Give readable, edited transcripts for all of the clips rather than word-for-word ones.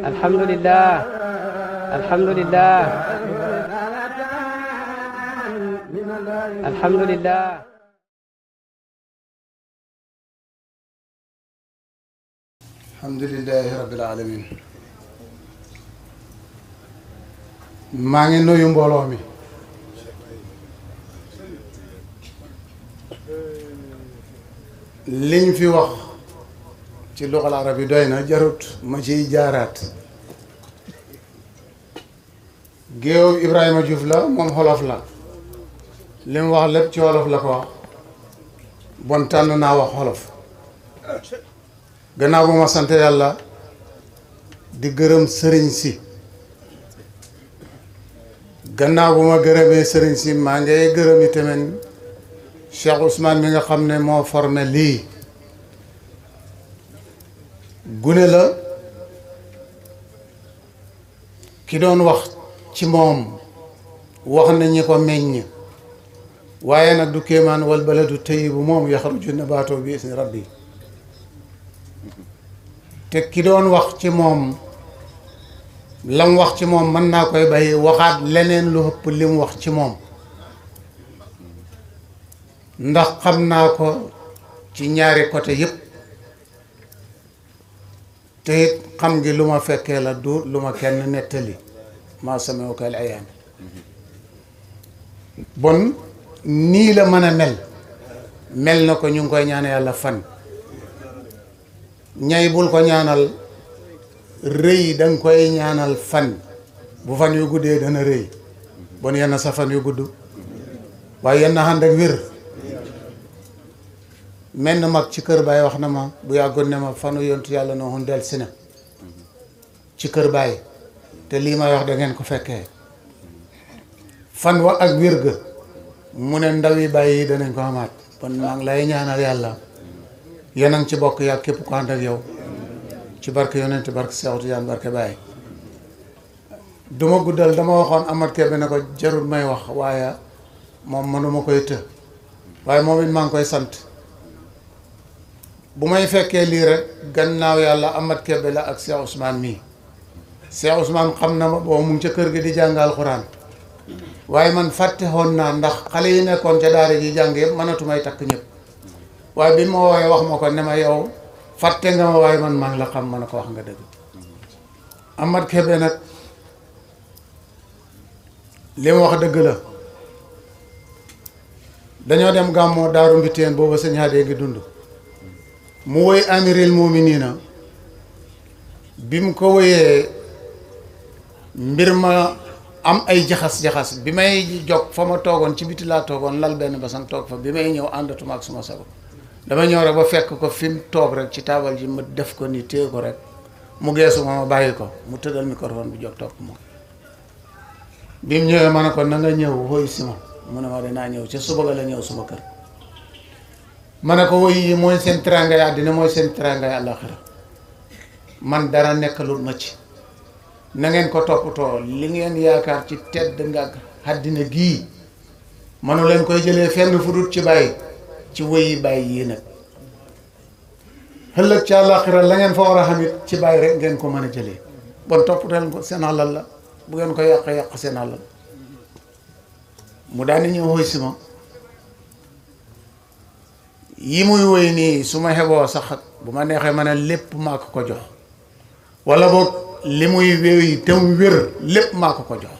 alhamdulillah alhamdulillah alhamdulillah alhamdulillahi rabbil alamin maa ngi nuyu mbooloo mi liñ fi wax ci luxal arab yi doy na jarut ma ciy jaaraat géew Ibrahima Diouf la moom xolof la li mu wax lépp ci wolof la ko wax bon tànn naa wax xolof gannaaw bu ma sant yàlla di gërëm sëriñ si gannaaw bu ma gërëmee sëriñ si maa ngay gërëm itamit Cheikh Ousmane mi nga xam ne moo formé lii gune la ki doon wax ci moom wax na ñi ko meññ waaye nag du kéemaan wal baladu tayyibu moom yaxruju nabaatuhu bi isni rabbi te ki doon wax ci moom lam wax ci moom mën naa koy bàyyi waxaat leneen lu ëpp li mu wax ci moom ndax xam naa ko ci ñaari côté yépp te it xam ngi lu ma fekkee la du lu ma kenn nettali maa samewu ko al ayaan bon nii la mën a mel na ko ñu ngi koy ñaan yàlla fan ñay bul ko ñaanal rëy danga koy ñaanal fan bu fan yu guddee dana rëy bon yenn sa fan yu gudd waaye yenn ànd ak wér menn mag ci kër baay wax na ma bu yàggoon ne ma fanu yontu yàlla na hun del si na ci kër baay te lii may wax da ngeen ko fekkee fan wa ak wér ga mu ne ndaw yi bàyyi yi danañ ko amaat kon maa ngi lay ñaanal yàlla yéen a ngi ci bokk yàgg képp ko ànd ak yow ci barke yonent barke Seex Tijaan barke Baay duma guddal dama waxoon Amat Kebe ne ko jarul may wax waaye moom mënuma koy të waaye moom it maa ngi koy sant bu may fekkee lii rek gannaaw yàlla Amat Kebe la ak Cheikh Ousmane mii Cheikh Ousmane xam na ma boobu mu ngi ca kër gi di jàng alxuraan waaye man fàtte woon naa ndax xale yi nekkoon ca daara ji jàng yëpp mënatumay takk ñëpp waaye bi ma woowee wax ma ko ne ma yow fàtte nga ma waaye man maa ngi la xam ma ne ko wax nga dëgg Amat Kebe nag li mu wax dëgg la dañoo dem gàmmoo daaru mbiteen booba sëñ Hadee ngi dund mu woy amiril muminina bi mu ko woyee mbir ma am ay jaxas-jaxas bi may jog fa ma toogoon ci biti laa toogoon lal benn basan toog fa bi may ñëw àndatuma ak suma sago dama ñëw rek ba fekk ko fi mu toog rek ci taabal ji ma def ko ni téye ko rek mu geesu ma bàyyi ko mu tëddal microphone bi jóg topp moom bi mu ñëwee ma ne ko na nga ñëw woy si ma mu ne ma dinaa ñëw ca suba ga la ñëw suma kër ma ne ko woy yi mooy seen teraangay àddina mooy seen teraangay àllaaxira man dara nekkalul ma ci na ngeen ko toppatoo li ngeen yaakaar ci tedd nga àddina gii manu leen koy jëlee fenn fu dut ci bàyyi ci woy yi bàyyi yii nag ëllëg ci àllaaxira la ngeen fa war a xam it ci bàyyi rek ngeen ko mën a jëlee bon toppatoo leen ko seen alal la bu ngeen ko yàq seen alal mu daal di ñëw woy si ma yi muy woy nii su ma xeboo sax bu ma neexee ma ne lépp maa ko ko jox wala boog li muy wéy te mu wér lépp maa ko ko jox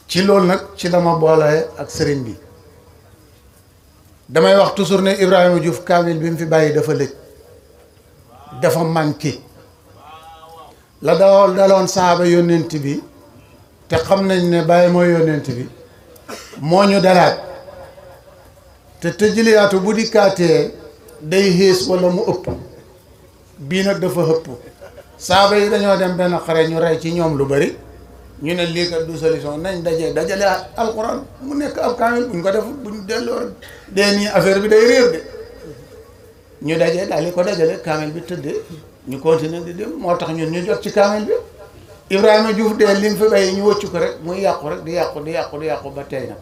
ci loolu nag ci la ma boole ak sëriñ bi damay wax toujours ne Ibrahima Diouf kaamil bi mu fi bàyyi dafa lëj dafa manqué la daloon saaba yónnent bi te xam nañ ne bàyyi mooy yónnent bi moo ñu dalaat te tëjliyaatu bu dikkaatee day xées wala mu ëpp bii nag dafa ëpp saaba yi dañoo dem benn xare ñu rey ci ñoom lu bari ñu ne lii kat du solution nañ dajale alxuraan mu nekk ab kaamil buñ ko def buñ delloo dee nii affaire bi day réer de ñu daje daal di ko dajale kaamil bi tëddee ñu continuer di dem moo tax ñun ñu jot ci kaamil bi Ibrahima Diouf de li mu fi bay ñu wëccu ko rek muy yàqu rek di yàqu ba tey nag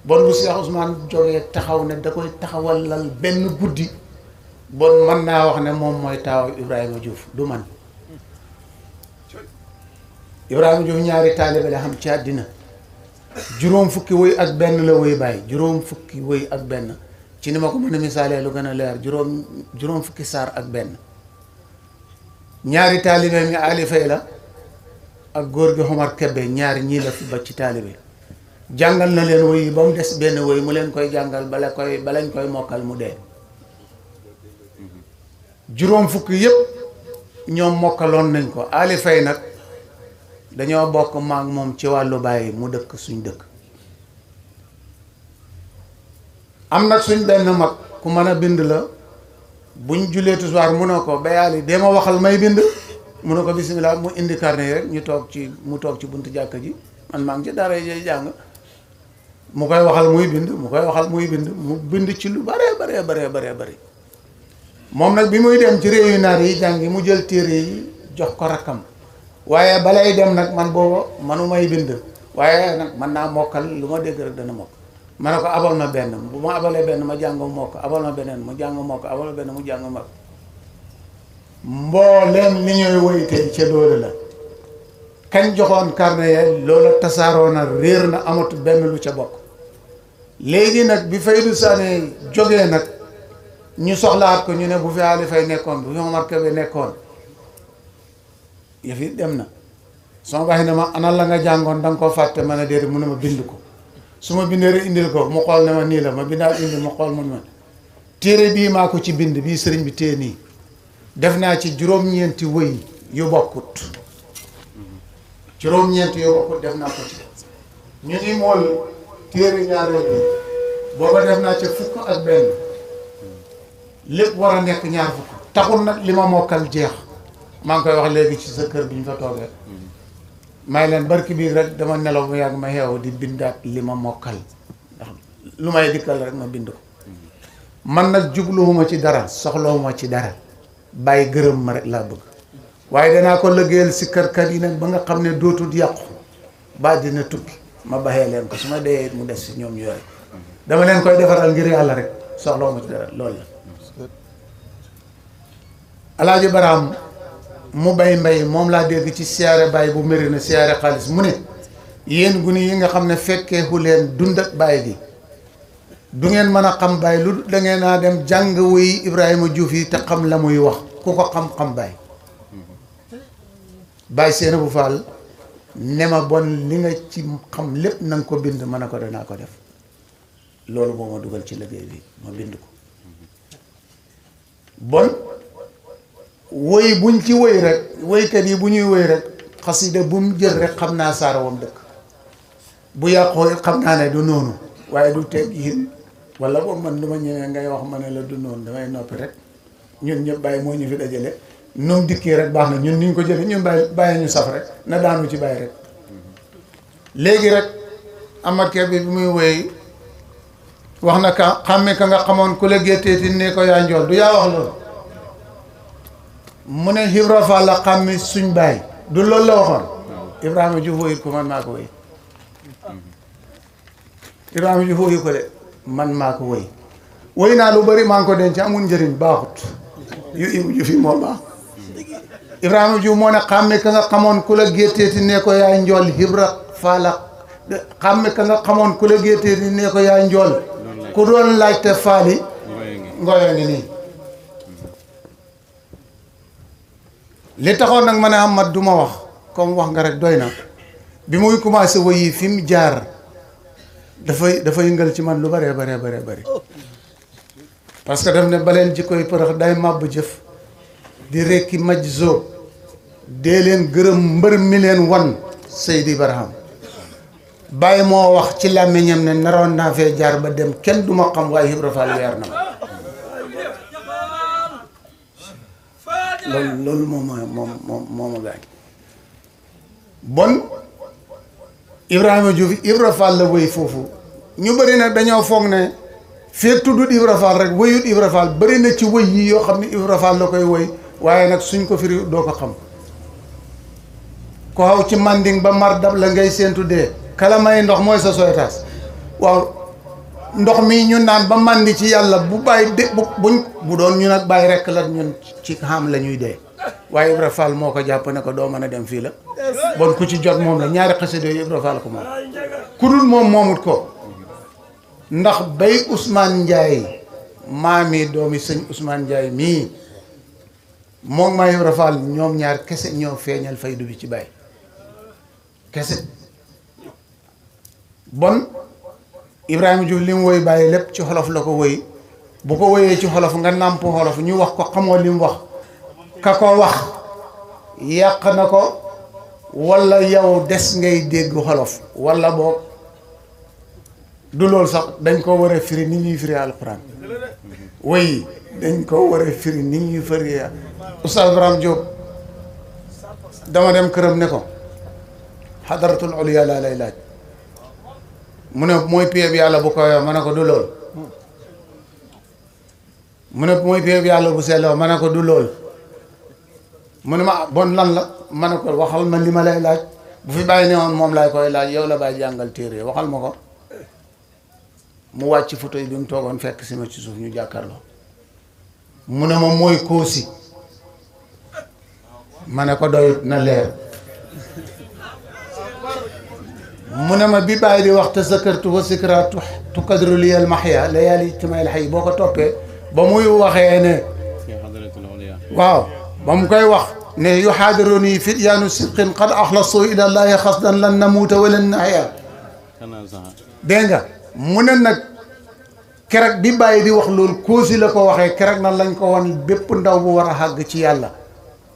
bon bu Cheikh Ousmane jógee taxaw ne da koy taxawalal benn guddi bon mën naa wax ne moom mooy taaw Ibrahima Diouf du man Ibrahima Diouf ñaari taalibe la xam ci àddina juróom fukki wëy ak benn la wëy bàyyi juróom fukki wëy ak benn ci ni ma ko mën a misaalee lu gën a leer juróom fukki saar ak benn ñaari taalibe mi Ali Faye la ak góor gi Omar Kébé ñaari ñii la fi ba ci taalibe jàngal na leen wëy yi ba mu des benn wëy mu leen koy jàngal balañ koy mokkal mu dee juróom fukki yëpp ñoom mokkaloon nañ ko Ali Faye nag dañoo bokk maag moom ci wàllu bàyyi mu dëkk suñ dëkk am nag suñ benn mag ku mën a bind la buñ jullee tisbaar mu ne ko bayaali dee ma waxal may bind mu ne ko bisimilah mu indi carnet yi rek mu toog ci buntu jàkka ji man maa ngi ci dara yi jàng mu koy waxal muy bind mu bind ci lu bare bare moom nag bi muy dem ci réew yu naar yi jàngi mu jël téere yi jox ko rakkam waaye balay dem nag man booba manu may bind waaye nag man naa mokkal lu ma dégg rek dana mokk ma ne ko abal ma benn bu ma abalee benn ma jàng mokk abal ma beneen mu jàng mokk abal ma benn mu jàng mokk mbooleem li ñuy woy tey ca loolu la kañ joxoon carnet ya loola tasaaroo na réer na amatu benn lu ca bokk léegi nag bi Faydu Sané jógee nag ñu soxlaat ko ñu ne bu fi Ali Faye nekkoon bu fi Omar Kébé nekkoon yëf yi dem na sama baax ne ma ana la nga jàngoon da nga ko fàtte ma ne déedéet mu ne ma bind ko su ma bindee rek indil ko mu xool ne ma nii la ma bindaat indil ma xool man ma téere bii maa ko ci bind bii sëriñ bi téye nii def naa ci juróom-ñeenti wëy yu bokkut juróom-ñeenti yu bokkut def naa ko ci ñu ngi mool téere ñaareel bi booba def naa ci fukk ak benn lépp war a nekk ñaar fukk taxul nag li ma mokkal jeex maa ngi koy wax léegi ci sa kër bi ñu fa toogee may leen barki biir rek dama nelaw bu yàgg ma xeew di bindaat li ma mokkal ndax lu may dikkal rek ma bind ko man nag jubluwuma ci dara soxlawuma ci dara bàyyi gërëm ma rek laa bëgg waaye danaa ko liggéeyal si kërkat yi nag ba nga xam ne dootul yàqu ba dina tukki ma baxee leen ko su ma dee mu des si ñoom yooyu dama leen koy defaral ngir yàlla rek soxlawuma ci dara loolu la Alaaji Baraam mu bay mbay moom laa dégg ci siyaare baay bu méri na siyaare xaalis mu ne yéen gune yi nga xam ne fekkeeku leen dund ak baay bi du ngeen mën a xam baay lu da ngeen naa dem jàng wuy Ibrahima Diouf yi te xam la muy wax ku ko xam-xam baay baay seena bu faal ne ma bon li nga ci xam lépp na nga ko bind ma ne ko danaa ko def loolu moo ma dugal ci liggéey bi ma bind ko bon woy buñ ci woy rek woykat yi bu ñuy woy rek xasida bu mu jël rek xam naa saara wam dëkk bu yàqoo xam naa ne du noonu waaye du teg yin wala boobu man du ma ñëwee ngay wax ma ne la du noonu damay noppi rek ñun ñëpp bàyyi moo ñu fi dajale noonu dikkee rek baax na ñun ni ñu ko jëlee ñun bàyyi ñu saf rek na daanu ci bàyyi rek léegi rek Amath Kébé bi muy woy wax na ka xàmme ka nga xamoon ku la gétteeti ne ko yaa njool du yaa wax loolu mu ne Ibra Fall la xàmmi suñ baay du loolu la waxoon Ibrahima Diouf woyut ko man maa ko woy Ibrahima Diouf woyu ko de man maa ko woy woy naa lu bari maa ngi ko denc amul njëriñ baaxut yu Ibou Diouf yi moo baax Ibrahima Diouf moo ne xàmme ka nga xamoon ku la gétteeti ne ko yaay njool Ibra Fall la xàmme ka nga xamoon ku la gétteeti ne ko yaay njool ku doon laajte faali ngoyo ngi nii li taxoon nag ma ne Amath du ma wax comme wax nga rek doy na bi muy commencé woy yi fi mu jaar dafa yëngal ci man lu bare parce que daf ne baleen jikkoy përëx day màbb jëf di rekki maj zo dee leen gërëm mbër mi leen wan Seydi Barham Baye moo wax ci làmmiñam ne naroon naa fee jaar ba dem kenn du ma xam waaye Ibra Fall weer na ma loolu moo ma gaañ bon Ibrahima Diouf Ibra Fall la wéy foofu ñu bëri nag dañoo foog ne fii tuddut Ibra Fall rek wéyut Ibra Fall bëri na ci wéy yi yoo xam ne Ibra Fall la koy wéy waaye nag suñ ko firi doo ko xam ko xaw ci manding ba mar dab la ngay séentu dee kala may ndox mooy sa soytaas waaw ndox mi ñu naan ba màndi ci yàlla bu bàyyi de bu doon ñu nag bàyyi rekk la ñun ci xam la ñuy dee waaye Ibra Fall moo ko jàpp ne ko doo mën a dem fii la bon ku ci jot moom la ñaari xasida yooyu Ibra Fall ko moom ku dul moom moomut ko ndax bay Ousmane Ndiaye maami doomi sëñ Ousmane Ndiaye mii moom maa Ibra Fall ñoom ñaar kese ñoo feeñal faydu bi ci Baye kese bon Ibrahima Diouf li mu woy Baye lépp ci xolof la ko woy bu ko woyee ci xolof nga nàmp xolof ñu wax ko xamoo li mu wax ka ko wax yàq na ko walla yow des ngay dégg xolof walla boog du loolu sax dañ ko war a firi ni ñuy firi alxuraan woy dañ ko war a firi ni ñuy firi Oustaz Ibrahima Diop dama dem këram ne ko xadaratul uliya laa lay laaj mu ne mooy péeb yàlla bu koy ma ne ko du lool mu ne mooy péeb yàlla bu selloo ma ne ko du lool mu ne ma bon lan la ma ne ko waxal ma li ma lay laaj bu fi bàyyi ne woon moom laay koy laaj yow la bàyyi jàngal téere waxal ma ko mu wàcc photo yi bi mu toogoon fekk si ma ci suuf ñu jàkkaarloo mu ne ma mooy koosi ma ne ko doyut na leer mu ne ma bi bàyyi di wax te zakartu wa sikra tukadru liyal mahya layaali ijtimail hayy boo ko toppee ba muy waxee ne waaw ba mu koy wax ne yuxaadiruni fityaanu sidqin qad axlasu ila llahi xasdan lan namuuta wa lan nahya dégg nga mu ne nag keroog bi bàyyi di wax loolu koosi la ko waxee keroog na lañ ko wan bépp ndaw bu war a xàgg ci yàlla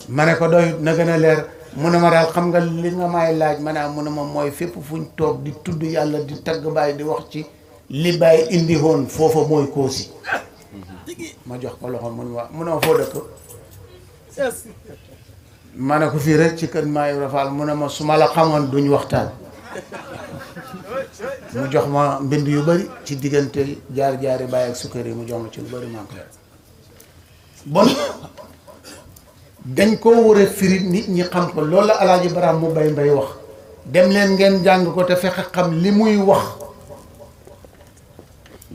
ma ne ko doy na gën a leer mu ne ma daal xam nga li nga may laaj ma ne mu ne ma mooy fépp fuñ toog di tudd yàlla di tagg bàyyi di wax ci li bàyyi indi woon foofa mooy koosi ma jox ko loxo mu ne ma foo dëkk ma ne ko fii rek ci kër maa Ibra Fall mu ne ma su ma la xamoon duñ waxtaan mu jox ma mbind yu bari ci diggante jaar-jaari bàyyi ak sukkar yi mu jox ma ci lu bari maa ko bon dañ ko war a firi nit ñi xam ko loolu la alaaji Baraam mu bay mbay wax dem leen ngeen jàng ko te fexe xam li muy wax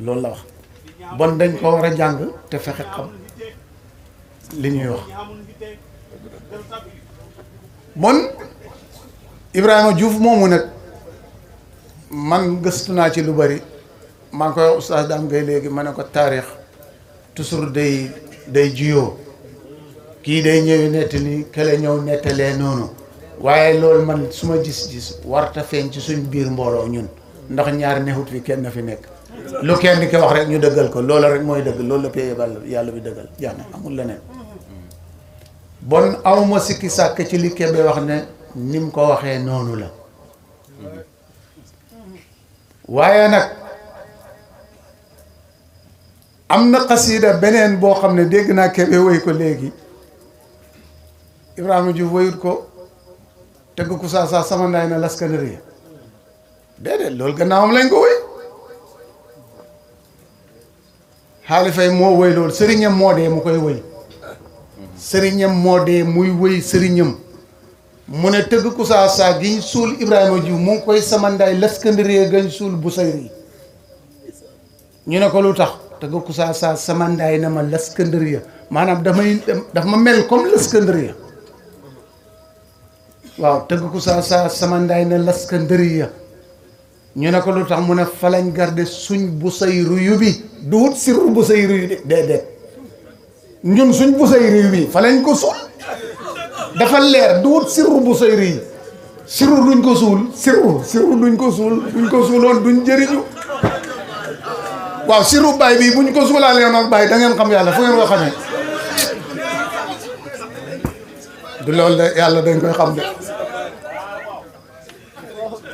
loolu la wax bon dañ ko war a jàng te fexe xam li ñuy wax bon Ibrahima Diouf moomu nag man gëstu naa ci lu bari maa ngi koy wax Oustaz Dame Gueye léegi ma ne ko taarix toujours day jiyoo kii day ñëw nettali kële ñëw nettalee noonu waaye loolu man su ma gis-gis warta feeñ ci suñ biir mbooloo ñun ndax ñaar nexut fi kenn fi nekk lu kenn ki wax rek ñu dëggal ko loola rek mooy dëgg loolu la paye bal yàlla bi dëggal jàmm amul leneen bon awma sikki sàkk ci li Kébé wax ne ni mu ko waxee noonu la waaye nag am na xasiida beneen boo xam ne dégg naa Kébé woy ko léegi Ibrahima Diouf woyut ko tëgg ku saa sama ndaay na laskanari déedéet loolu gannaawam lañ ko woy xaali fay moo woy loolu sëriñam moo dee mu koy woy sëriñam moo dee muy woy sëriñam mu ne tëgg ku saa giñ suul Ibrahima Diouf mu ngi koy sama ndaay laskanari gañ suul bu sayri ñu ne ko lu tax tëgg ku saa sama ndaay na ma laskanari maanaam daf ma mel comme laskanari waaw tëgg ku saa sama ndaay na laskanari ñu ne ko lu tax mu ne fa lañ garde suñ bu sayru yu bi du wut sirru bu sayru yu de déedéet ñun suñ bu sayru yu bi fa lañ ko suul dafa leer du wut sirru bu sayru yi sirru duñ ko suul sirru duñ ko suuloon duñ jëriñu waaw sirru baay bi buñ ko suulaalee noonu baay da ngeen xam yàlla fu ngeen ko xamee du loolu de yàlla dañ koy xam de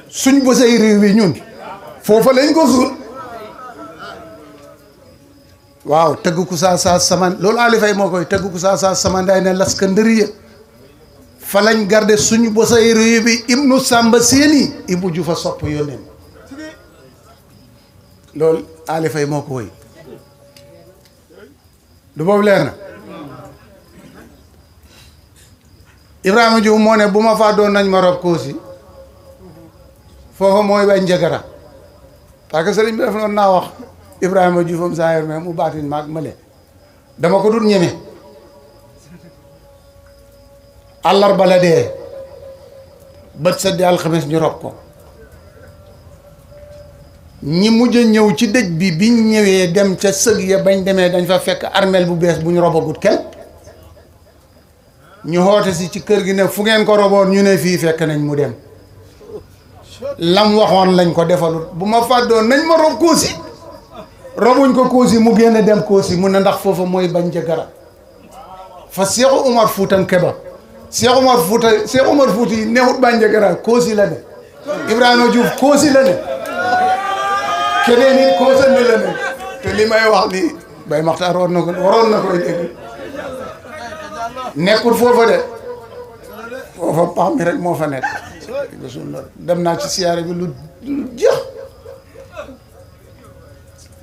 suñ bu say réew yi ñun foofa lañ ko suul waaw tëgg ku saa sama loolu alifay moo koy tëgg ku saa sama ndaay ne laskandëriya fa lañ garde suñ bu say réew bi ibnu sàmba seeni ibu ju fa sopp yónneen loolu alifay moo ko woy du boobu leer na Ibrahima Diouf moo ne bu ma faa doon nañ ma rob koosi foofa mooy bay njëgara parce que sëriñ bi def noonu naa wax Ibrahima Dioufam saayir mais mu baatin maag male dama ko dul ñeme àllarba la dee bët sa di alxames ñu rob ko ñi mujj a ñëw ci dëj bi biñ ñëwee dem ca sëg ya bañ demee dañ fa fekk armeel bu bees bu ñu robagut kenn ñu xoote si ci kër gi ne fu ngeen ko roboon ñu ne fii fekk nañ mu dem lam waxoon lañ ko defalut bu ma fàddoon nañ ma rob Koosi robuñ ko Koosi mu génn dem Koosi mu ne ndax foofa mooy bañ ca garab fa Seexu Umar Fuutan Keba Seexu Umar Fuuti yi neexut bañ ca garab Koosi la ne Ibrahima Diouf Koosi la ne keneen nit Koosi la ne te li may wax ni Baye Maxtaar waroon na koy dégg nekkul foofa de foofa pax mi rek moo fa nekk dem naa ci siyaare bi lu jeex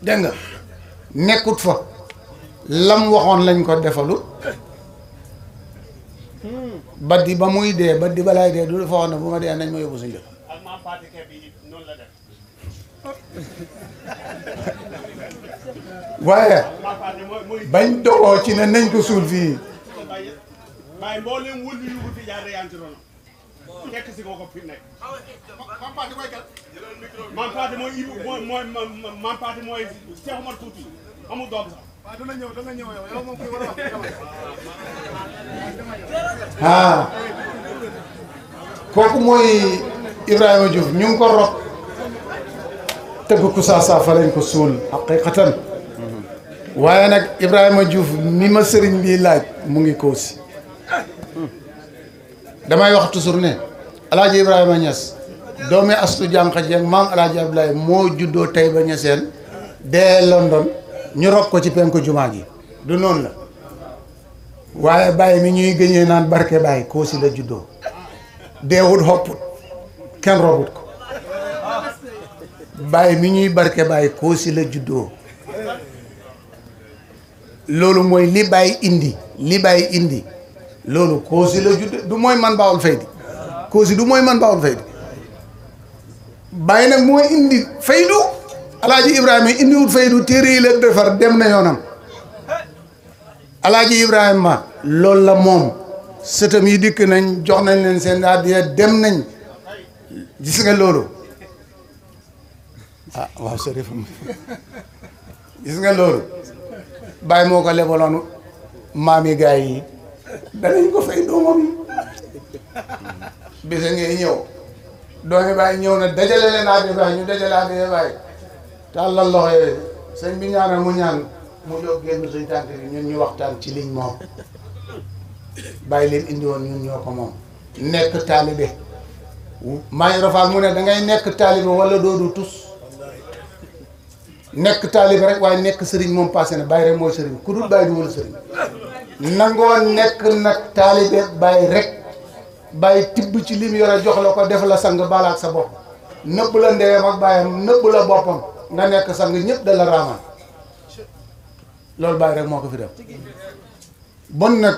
dégg nga nekkut fa lam waxoon lañ ko defalu baddi ba muy dee baddi balaay dee du dafa wax ne bu ma dee nañ ma yóbbu suñu dëkk waaye bañ dogoo ci ne nañ ko suul fii waaye mboolem wël yu wuti jaar reyanti rono fekk si ko fi nekk Maam Faati mooy Ibu mooy Maam Faati mooy Cheikh Omar Fouti amul doom sax waaw dana ñëw yow moom koy war a wax kooku mooy Ibrahima Diouf ñu ngi ko rob tëgg ku saa fa lañ ko suul haqiqatan waaye nag Ibrahima Diouf mi ma sëriñ bi laaj mu ngi Koosi damay wax toujours ne alaaji Ibrahima Niass doomi astu jànq jeeg maam alaaji Abdoulaye moo juddoo Taïba Niassène dee London ñu rob ko ci penku jumaa gi du noonu la waaye Baye mi ñuy gëñee naan barke Baye Koosi la juddoo deewut xopput kenn robut ko Baye mi ñuy barke Baye Koosi la juddoo loolu mooy li Baye indi loolu Koosi la juddoo du mooy man Baawul Faydi Koosi du mooy man Baawul Faydi Baye nag mooy indi faydu alaaji Ibrahima indiwut faydu téere yi la defar dem na yoonam alaaji Ibrahima loolu la moom sëtam yi dikk nañ jox nañ leen seen addiya dem nañ gis nga loolu waaw sërif gis nga loolu Baye moo ko lebaloon maami gaay yi danañ ko fay doomam yi bisa ngay ñëw doomi Baye ñëw na dajale leen addiya Baye ñu dajale addiya Baye tàllal loxo yi sëñ bi ñaanal mu ñaan mu jóg génn suñ tànk bi ñun ñu waxtaan ci liñ moom Baye leen indi woon ñun ñoo ko moom nekk taalibe maa ngi rafaal mu ne da ngay nekk taalibe wala doodu tus nekk taalibe rek waaye nekk sëriñ moom passé na Baye rek mooy sëriñ ku dul Baye du wala sëriñ nangoo nekk nag taalibe Baye rek Baye tibb ci lim yore jox la ko def la sang balaak sa bopp nëbb la ndeyam ak baayam nëbb la boppam nga nekk sang ñëpp da la raamal loolu Baye rek moo ko fi def bon nag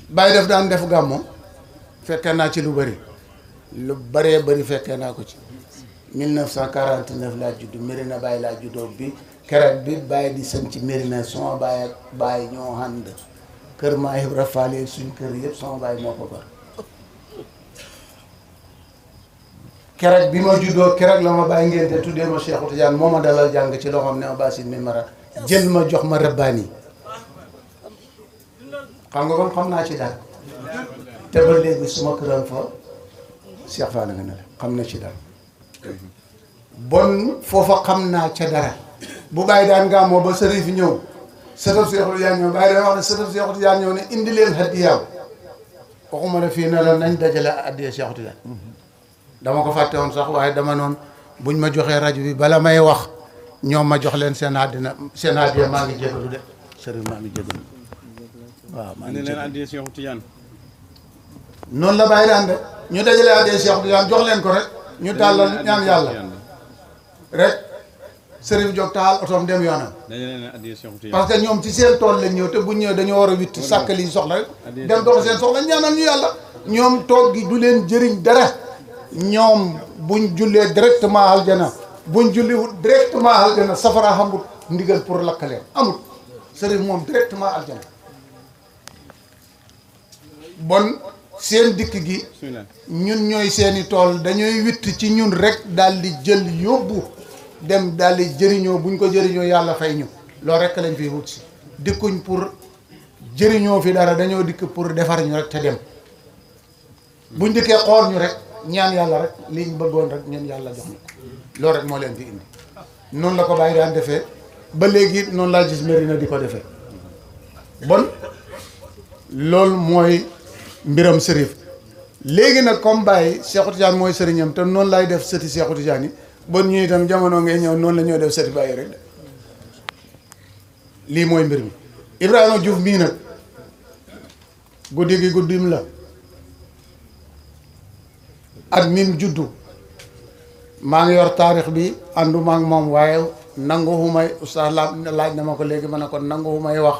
Baye def daan def gàmmo fekkee naa ci lu bëree bëri fekkee naa ko ci 1949 laa judd Médina Baye laa juddoo bi keroog bi Baye di sën ci Médina sama Baye ak Baye ñoo ànd kër maa Ibra Fall suñ kër yëpp sama Baye moo ko bar keroog bi ma juddoo keroog la ma Baye ngénte tuddee ma Cheikhou Tidiane moo ma dalal jàng ci loxoom ne ma basin mi mara jël ma jox ma rabbaani xam nga kon xam naa ci dara te ba léegi suma këram fa Cheikh Fall nga ne la xam na ci dara bon foofa xam naa ca dara bu Baye daan gàmmoo ba sërif ñëw sëtëb Cheikhou Tidiane ñëw Baye dana wax ne sëtëb Cheikhou Tidiane ñëw ne indi leen hadiyaam waxuma la fii ne la nañ dajale hadiya Cheikhou Tidiane dama ko fàtte woon sax waaye dama noonu buñ ma joxee rajo bi bala may wax ñoom ma jox leen seen hadiya maa ngi jégalu de sëriñ maa ngi jégalu waaw maa ngi leen addiya Cheikh Tidiane noonu la Baye daan de ñu dajale addiya Cheikh Tidiane jox leen ko rek ñu tàllal ñaan yàlla rek sëriñ jóg taal otoom dem yoonam parce que ñoom ci seen tool lañ ñëw te buñ ñëwee dañoo war a witt sàkk liñ soxla rek dem dox seen soxla ñaanal ñu yàlla ñoom toog gi du leen jëriñ dara ñoom buñ jullee directement aljana buñ julliwut directement aljana safara xamut ndigal pour lakkaleen amut sërif moom directement aljana bon seen dikk gi ñun ñooy seeni tool dañooy witt ci ñun rek daal di jël yóbbu dem daal di jëriñoo buñ ko jëriñoo yàlla fay ñu loolu rek lañ fiy wut si dikkuñ pour jëriñoo fi dara dañoo dikk pour defar ñu rek te dem buñ dikkee xool ñu rek ñaan yàlla rek liñ bëggoon rek ñun yàlla jox ñu ko loolu rek moo leen fi indi noonu la ko bàyyi daan defee ba léegi noonu laa gis Medina di ko defee bon loolu mooy mbiram sërif léegi nag comme Baye Cheikhou Tidiane mooy sëriñam te noonu lay def sëti Cheikhou Tidiane yi bon ñu itam jamono ngay ñëw noonu la ñoo def sëti Baye rek de lii mooy mbir mi Ibrahima Diouf mii nag guddi gi guddim la at mim juddu maa ngi yor taarix bi ànduma ak moom waaye nanguwumay oustaz laaj na ma ko léegi ma ne ko nanguwumay wax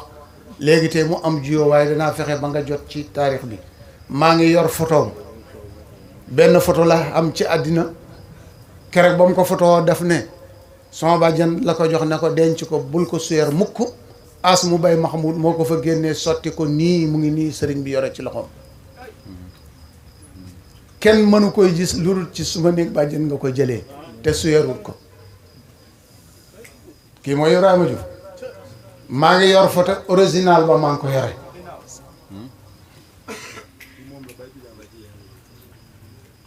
léegi te mu am jiyoo waaye danaa fexe ba nga jot ci taarix bi maa ngi yor photoom benn photo la am ci àddina keroog ba mu ko photo def ne sama bàjjan la ko jox ne ko denc ko bul ko suyeer mukk as mu bay Mahmoud moo ko fa génnee sotti ko nii mu ngi nii sëriñ bi yore ci loxoom kenn mënu koy gis lu dul ci suma néeg bàjjen nga ko jëlee te suyeerul ko kii mooy Ibrahima Diouf maa ngi yor photo original ba maa ngi ko yore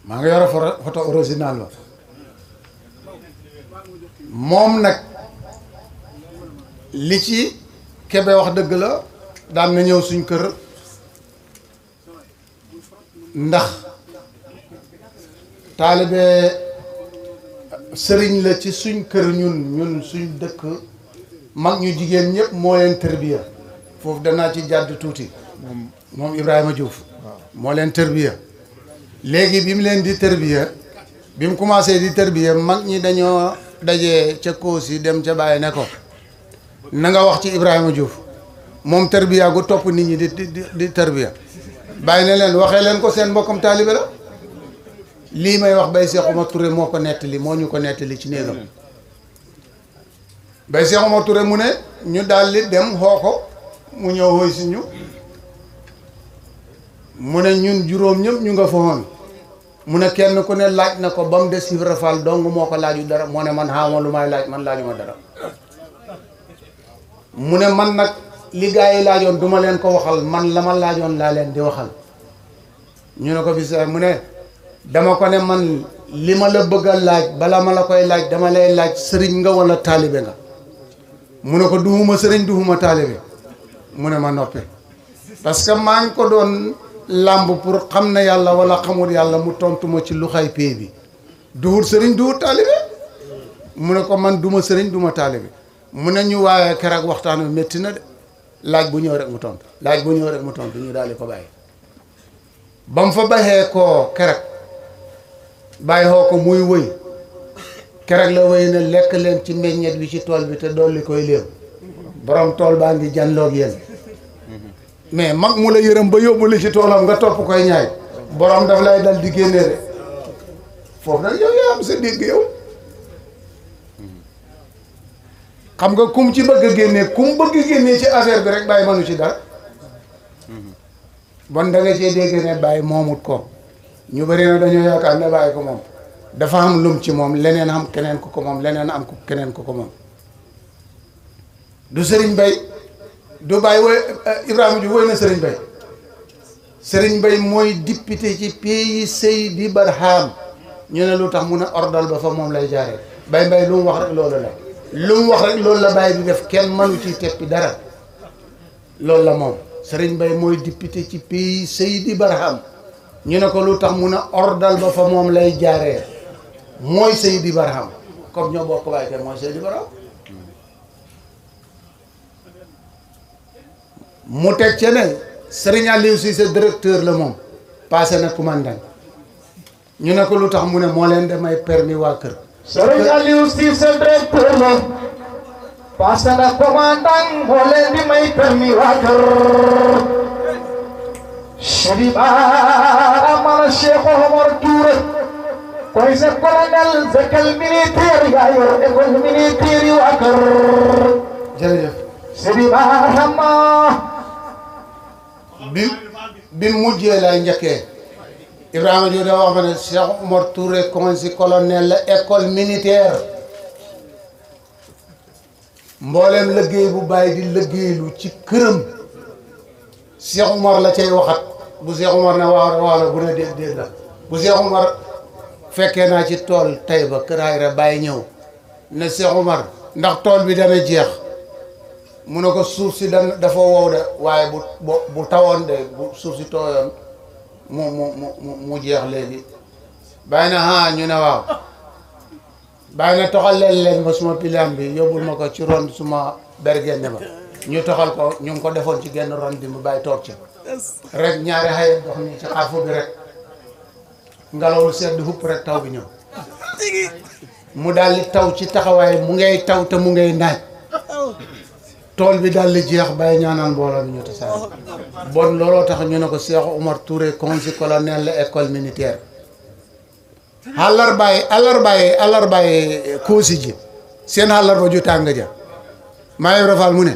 maa ngi yor photo original ba moom nag li ci Kébé wax dëgg la daan na ñëw suñ kër ndax taalibe sëriñ la ci suñ kër ñun suñ dëkk mag ñu jigéen ñëpp moo leen tërbiya foofu danaa ci jàdd tuuti moom Ibrahima Diouf moo leen tërbiya léegi bi mu leen di tërbiya bi mu commencé di tërbiya mag ñi dañoo dajee ca koos yi dem ca bàyyi ne ko na nga wax ci Ibrahima Diouf moom tërbiya gu topp nit ñi di tërbiya bàyyi ne leen waxee leen ko seen mbokkam taalibe la lii may wax Baye Cheikh Oumar Touré moo ko nettali moo ñu ko nettali ci néegam Baye Cheikh Oumar Touré mu ne ñu daal di dem xoo ko mu ñëw xooy si ñu mu ne ñun juróom ñëpp ñu nga fa woon mu ne kenn ku ne laaj na ko ba mu des Ibra Fall dong moo ko laaju dara moo ne man xawma lu may laaj man laajuma dara mu ne man nag li gaa yi laajoon duma leen ko waxal man la ma laajoon laa leen di waxal ñu ne ko bis mu ne dama ko ne man li ma la bëgg a laaj bala ma la koy laaj dama lay laaj sëriñ nga wala taalibe nga mu ne ko duhuma sëriñ duhuma taalibe mu ne ma noppi parce que maa ngi ko doon làmb pour xam ne yàlla wala xamul yàlla mu tontu ma ci lu xay pay bi duhut sëriñ duhut taalibe mu ne ko man duma sëriñ duma taalibe mu ne ñu waaye keroog waxtaan wi métti na de laaj bu ñëw rek mu tontu laaj bu ñëw rek mu tontu ñu daal di ko bàyyi ba mu fa baxee koo keroog bàyyi xoo ko muy wëy keroog la wëy ne lekk leen ci meññeet bi ci tool bi te dolli koy léew borom tool baa ngi janloog yéen mais mag mu la yërëm ba yóbbu li ci toolam nga topp koy ñaay borom daf lay dal di génne de foofu nag yow yaa am sa dégg yow xam nga kum ci bëgg a génnee kum bëgg a génnee ci affaire bi rek bàyyi mënu ci dara bon da nga cee dégg ne bàyyi moomut ko ñu bëri na dañoo yaakaar ne bàyyi ko moom dafa am lum ci moom leneen am keneen ku ko moom leneen am keneen ku ko moom du Serigne Bay du bàyyi woy Ibrahima Diouf woy na Serigne Bay Serigne Bay mooy député ci pays Seydi Barham ñu ne lu tax mu ne ordal ba fa moom lay jaaree Bay lu mu wax rek loolu la lu mu wax rek loolu la bàyyi di def kenn mënu ci teppi dara loolu la moom Serigne Bay mooy député ci pays Seydi Barham ñu ne ko lu tax mu ne ordal ba fa moom lay jaaree mooy Seydi Barham comme ñoo bokk bàyyi kenn mooy Seydi Barham mu teg ci ne Serigne Aliou Cissé directeur la moom passé na commandant ñu ne ko lu tax mu ne moo leen damay permis waa kër Serigne Aliou Cissé directeur la passé na commandant moo leen di may permis waa kër Chérif Amara Cheikh Oumar Touré koy sa colonel sa kal militaire yaa yor école militaire yu waa kër jërëjëf Sidi Barhama bi mujjee lay njëkkee Ibrahima Diouf dafa wax ma ne Cheikh Omar Touré consi colonel la école militaire mbooleem liggéey bu bàyyi di liggéeylu ci këram Cheikh Omar la cay waxat bu Cheikh Omar ne waaw la bu ne déet la bu Cheikh Omar fekkee naa ci tool Taïba Kër Ayra bàyyi ñëw ne Cheikh Omar ndax tool bi dana jeex mu ne ko suuf si dafa wow de waaye bu tawoon de bu suuf si tooyoon mu jeex léegi bàyyi na ñu ne waaw bàyyi na toxal leen ma suma pilaam bi yóbbul ma ko ci ron suma bergenne ba ñu toxal ko ñu ngi ko defoon ci genn ron bi mu bàyyi toog ci rek ñaari xay dox ni ci xarfu bi rek ngelaw lu sedd hupp rek taw bi ñëw mu daal di taw ci taxawaay mu ngay taw te mu ngay naaj tool bi daal di jeex bàyyi ñaanal mbooloo bi ñu tasaare bon looloo tax ñu ne ko Cheikh Omar Touré consi colonel la école militaire àllarbaay koosi ji seen àllarba ju tàng ja maa ngi rafal mu ne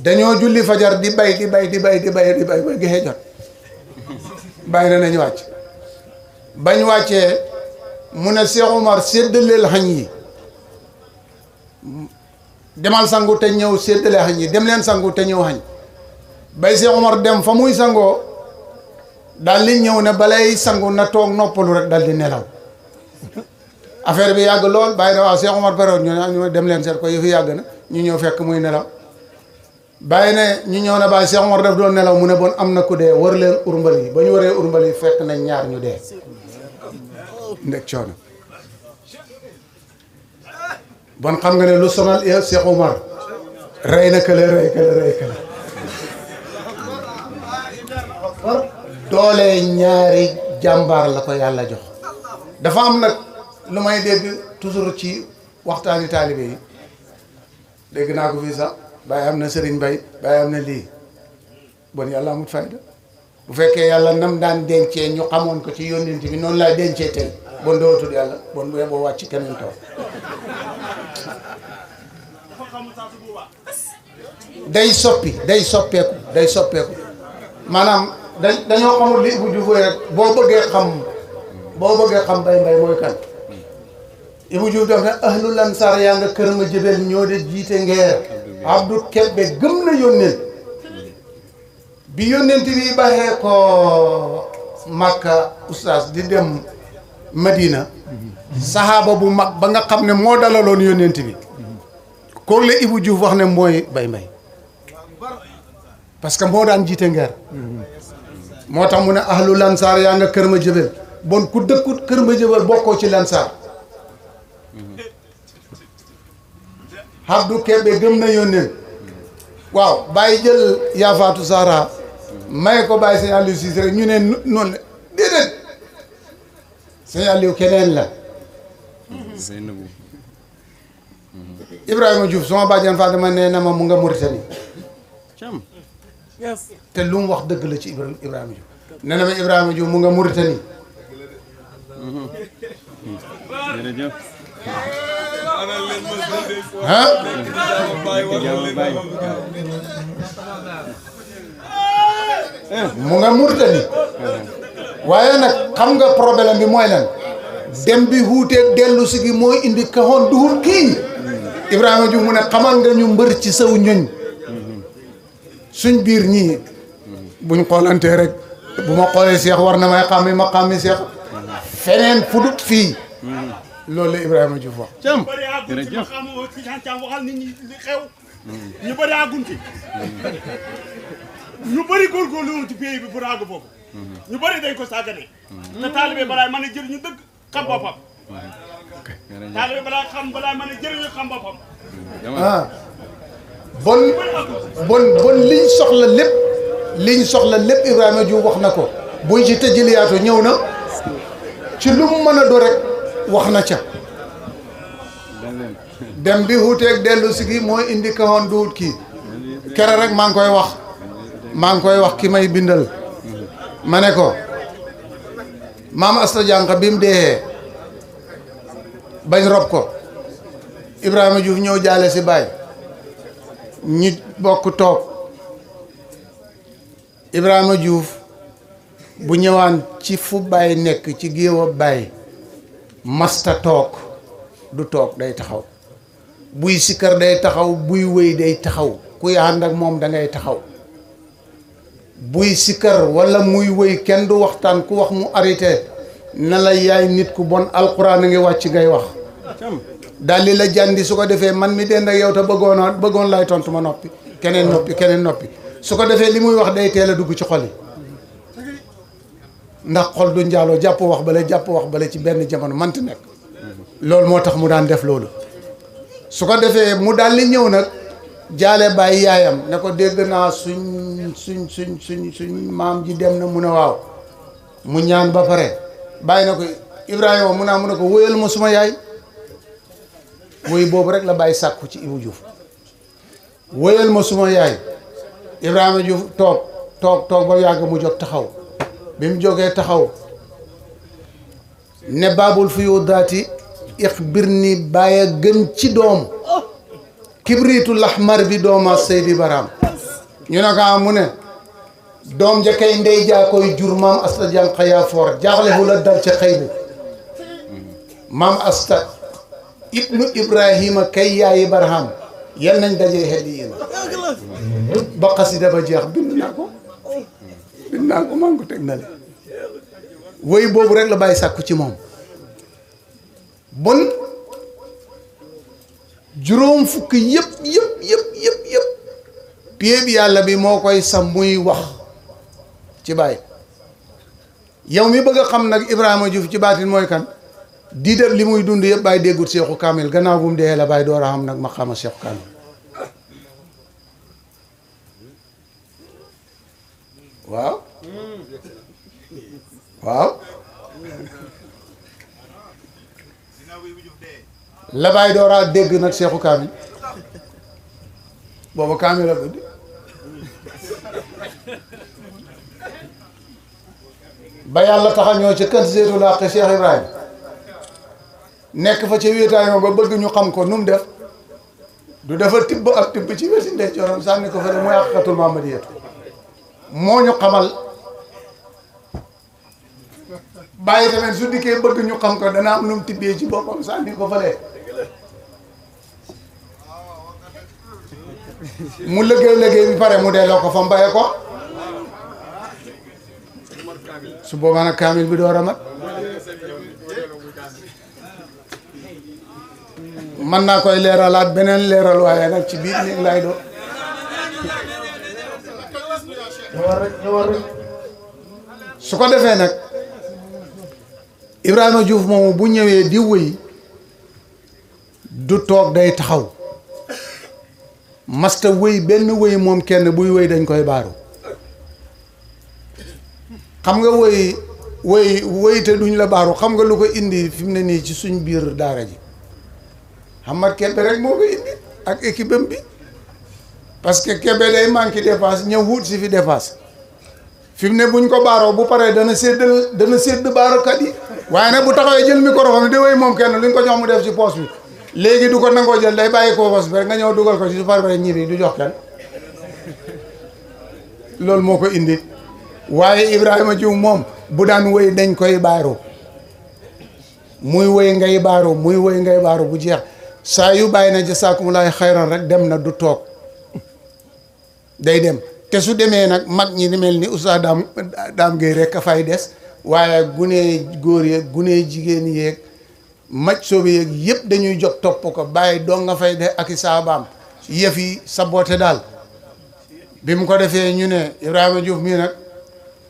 dañoo julli fajar di bay ba gexe jot bàyyi na nañ wàcc bañ wàccee mu ne Cheikh Omar séddaleel xañ yi demal sangu te ñëw séddale xañ yi dem leen sangu te ñëw xañ bay Cheikh Omar dem fa muy sangoo daal di ñëw ne balay sangu na toog noppalu rek daal di nelaw affaire bi yàgg lool bàyyi na waaw Cheikh Omar période ñu dem leen seet ko yëfi yàgg na ñu ñëw fekk muy nelaw bàyyi ne ñu ñëw ne bàyyi Cheikh Omar daf doon nelaw mu ne bon am na ku dee wër leen urmbal yi ba ñu waree urmbal yi fekk nañ ñaar ñu dee ndek coono bon xam nga ne lu sonal Cheikh Omar rey na kële rey kële doole ñaari jàmbaar la ko yàlla jox dafa am nag lu may dégg toujours ci waxtaani taalibe yi dégg naa ko fii sax Baye am na Serigne Baye Baye am na lii bon yàlla amut fayda bu fekkee yàlla nam daan dencee ñu xamoon ko ci yónnent bi noonu laay dencee tey bon dootul yàlla bon bu yeboo wàcc keneen taw day soppeeku maanaam dañoo xamul li Ibou Diouf rek boo bëggee xam Baye Mbaye mooy kan Ibou Diouf daf ne ahlu lansar yaa nga kër ma jëbel ñoo de jiite ngeer Abdou Kebbe gëm na yónnent bi yónnent bi baxee ko Makka oustaz di dem Madina sahaaba bu mag ba nga xam ne moo dalaloon yónnent bi kooku la Ibou Diouf wax ne mooy Baye Mbaye parce que moo daan jiite ngeer moo tax mu ne ahlu lansar yaa nga kër ma jëbel bon ku dëkkut kër ma jëbel bokkoo ci lansar Abdou Kébé gëm na yónneen waaw bàyyi jël Yaafaatu Sahara may ko bàyyi sëñ Aliou Cissé rek ñu ne noonu la déedéet sëñ Aliou keneen la Ibrahima Diouf sama bàjjan Fatima nee na ma mu nga Mauritanie te lu mu wax dëgg la ci Ibrahima Diouf nee na ma Ibrahima Diouf mu nga Mauritanie ah mu nga Mauritanie waaye nag xam nga problème bi mooy lan dem bi wuuteeg dellu si gi mooy indi kaxoon duhut kii Ibrahima Diouf mu ne xamal nga ñu mbër ci saw ñoñ suñ biir ñii buñ xoolantee rek bu ma xoolee Cheikh war na may xàmmi ma xàmmi Cheikh feneen fudut fii loolu la Ibrahima Diouf wax. jërëjëf waxal nit ñi li xew. ñu bëri àggun ci. ñu bëri góorgóorlu woon ci pays bi pour àgg foofu. ñu bëri dañ ko sàggane. te taalibe balaa mën a jëriñu dëgg xam boppam. taalibe balaa mën a jëriñu xam boppam. ah bon liñ soxla lépp Ibrahima Diouf wax na ko buy ci tëjëliyaatu ñëw na ci lu mu mën a do rek wax na ca dem bi wuuteeg dellu si gi mooy indi kawoon duut kii kere rek maa ngi koy wax ki may bindal ma ne ko maam Asta Diankha bi mu dee bañ rob ko Ibrahima Diouf ñëw jaale si baay ñi bokk toog Ibrahima Diouf bu ñëwaan ci fu baay nekk ci géew a baay masta toog du toog day taxaw buy sikkar day taxaw buy wëy day taxaw kuy ànd ak moom da ngay taxaw buy sikkar walla muy wëy kenn du waxtaan ku wax mu arrêté na la yaay nit ku bon alxuraan a ngi wàcc ngay wax daldi la jàndi su ko defee man mi dend ak yow te bëggoon lay tontu ma noppi keneen noppi su ko defee li muy wax day teel a dugg ci xol yi ndax xol du njaaloo jàpp wax bale ci benn jamono manti nekk loolu moo tax mu daan def loolu su ko defee mu daal li ñëw nag jaale bàyyi yaayam ne ko dégg naa suñ maam ji dem na mu ne waaw mu ñaan ba pare bàyyi na ko Ibrahima mu ne ko wóyal ma suma yaay woy boobu rek la bàyyi sàkku ci Ibou Diouf wóyal ma suma yaay Ibrahima Diouf toog ba yàgg mu jóg taxaw bi mu jógee taxaw ne baabul fi yu daati ixbir ni bàyyi gën ci doom kibriitu laxmar bi dooma Seydi Baraam ñu ne ko mu ne doom ja kay ndey jaa koy jur maam Asta Diankha yaa foor jaaxle fu la dal ca xëy bu maam Asta ibnu Ibrahima kay yaayi Barham yal nañ dajee xel yi ba xasida ba jeex bind naa ko maa ngi ko teg na le woy boobu rek la bàyyi sàkku ci moom bon juróom fukk yëpp pied bi yàlla bi moo koy sam muy wax ci bàyyi yow mi bëgg a xam nag Ibrahima Diouf ci baatin mooy kan di def li muy dund yëpp bàyyi déggut Seexu Kaamil gannaaw bu mu dee la bàyyi door a xam nag ma xama Seexu Kaamil waaw la bàyyi door a dégg nag Seexu Kaamil booba Kaamil la guddi ba yàlla taxa ñoo ca kër Seetu Làq Cheikh Ibrahima nekk fa ca wéetaayoo ba bëgg ñu xam ko nu mu def du dafa tibb ak tibb ci weti ndeyjooram sànni ko fa de mooy haqiqatul Muhammadiyatu moo ñu xamal bàyyi tamit su dikkee bëgg ñu xam ko dana am nu mu tibbee ci boppam sànni ko fële mu liggéey bi pare mu delloo ko fa mbaye ko su boobaa nag kaamil bi door a mat mën naa koy leeralaat beneen leeral waaye nag ci biir néeg laay doon su ko defee nag Ibrahima Diouf moomu bu ñëwee di wëy du toog day taxaw masta wëy benn wëy moom kenn buy wëy dañ koy baaru xam nga wëy te duñ la baaru xam nga lu ko indi fi mu ne nii ci suñ biir daara ji Hamad Kébé rek moo ko indi ak équipe am bi parce que Kébé day manqué dépasse ñëw wut si fi dépasse fi mu ne buñ ko baaroo bu paree dana sédd baarokat yi waaye nag bu taxawee jël microphone di wéy moom kenn luñ ko jox mu def ci poche bi léegi du ko nangoo jël day bàyyi ko poche bi rek nga ñëw dugal ko ci su paree ñibbi du jox kenn loolu moo ko indi waaye Ibrahima Diouf moom bu daan wéy dañ koy baaru muy wéy ngay baaru bu jeex saa yu bàyyi na jasaakumulaay xayran rek dem na du toog day dem te su demee nag mag ñi ni mel ni Oustaz Dame Gueye rek a fay des waaye gune góor yeeg gune jigéen yeeg maj soobi yeeg yëpp dañuy jóg topp ko bàyyi doo nga fay de ak i saabaam yëf yi saboote daal bi mu ko defee ñu ne Ibrahima Diouf mii nag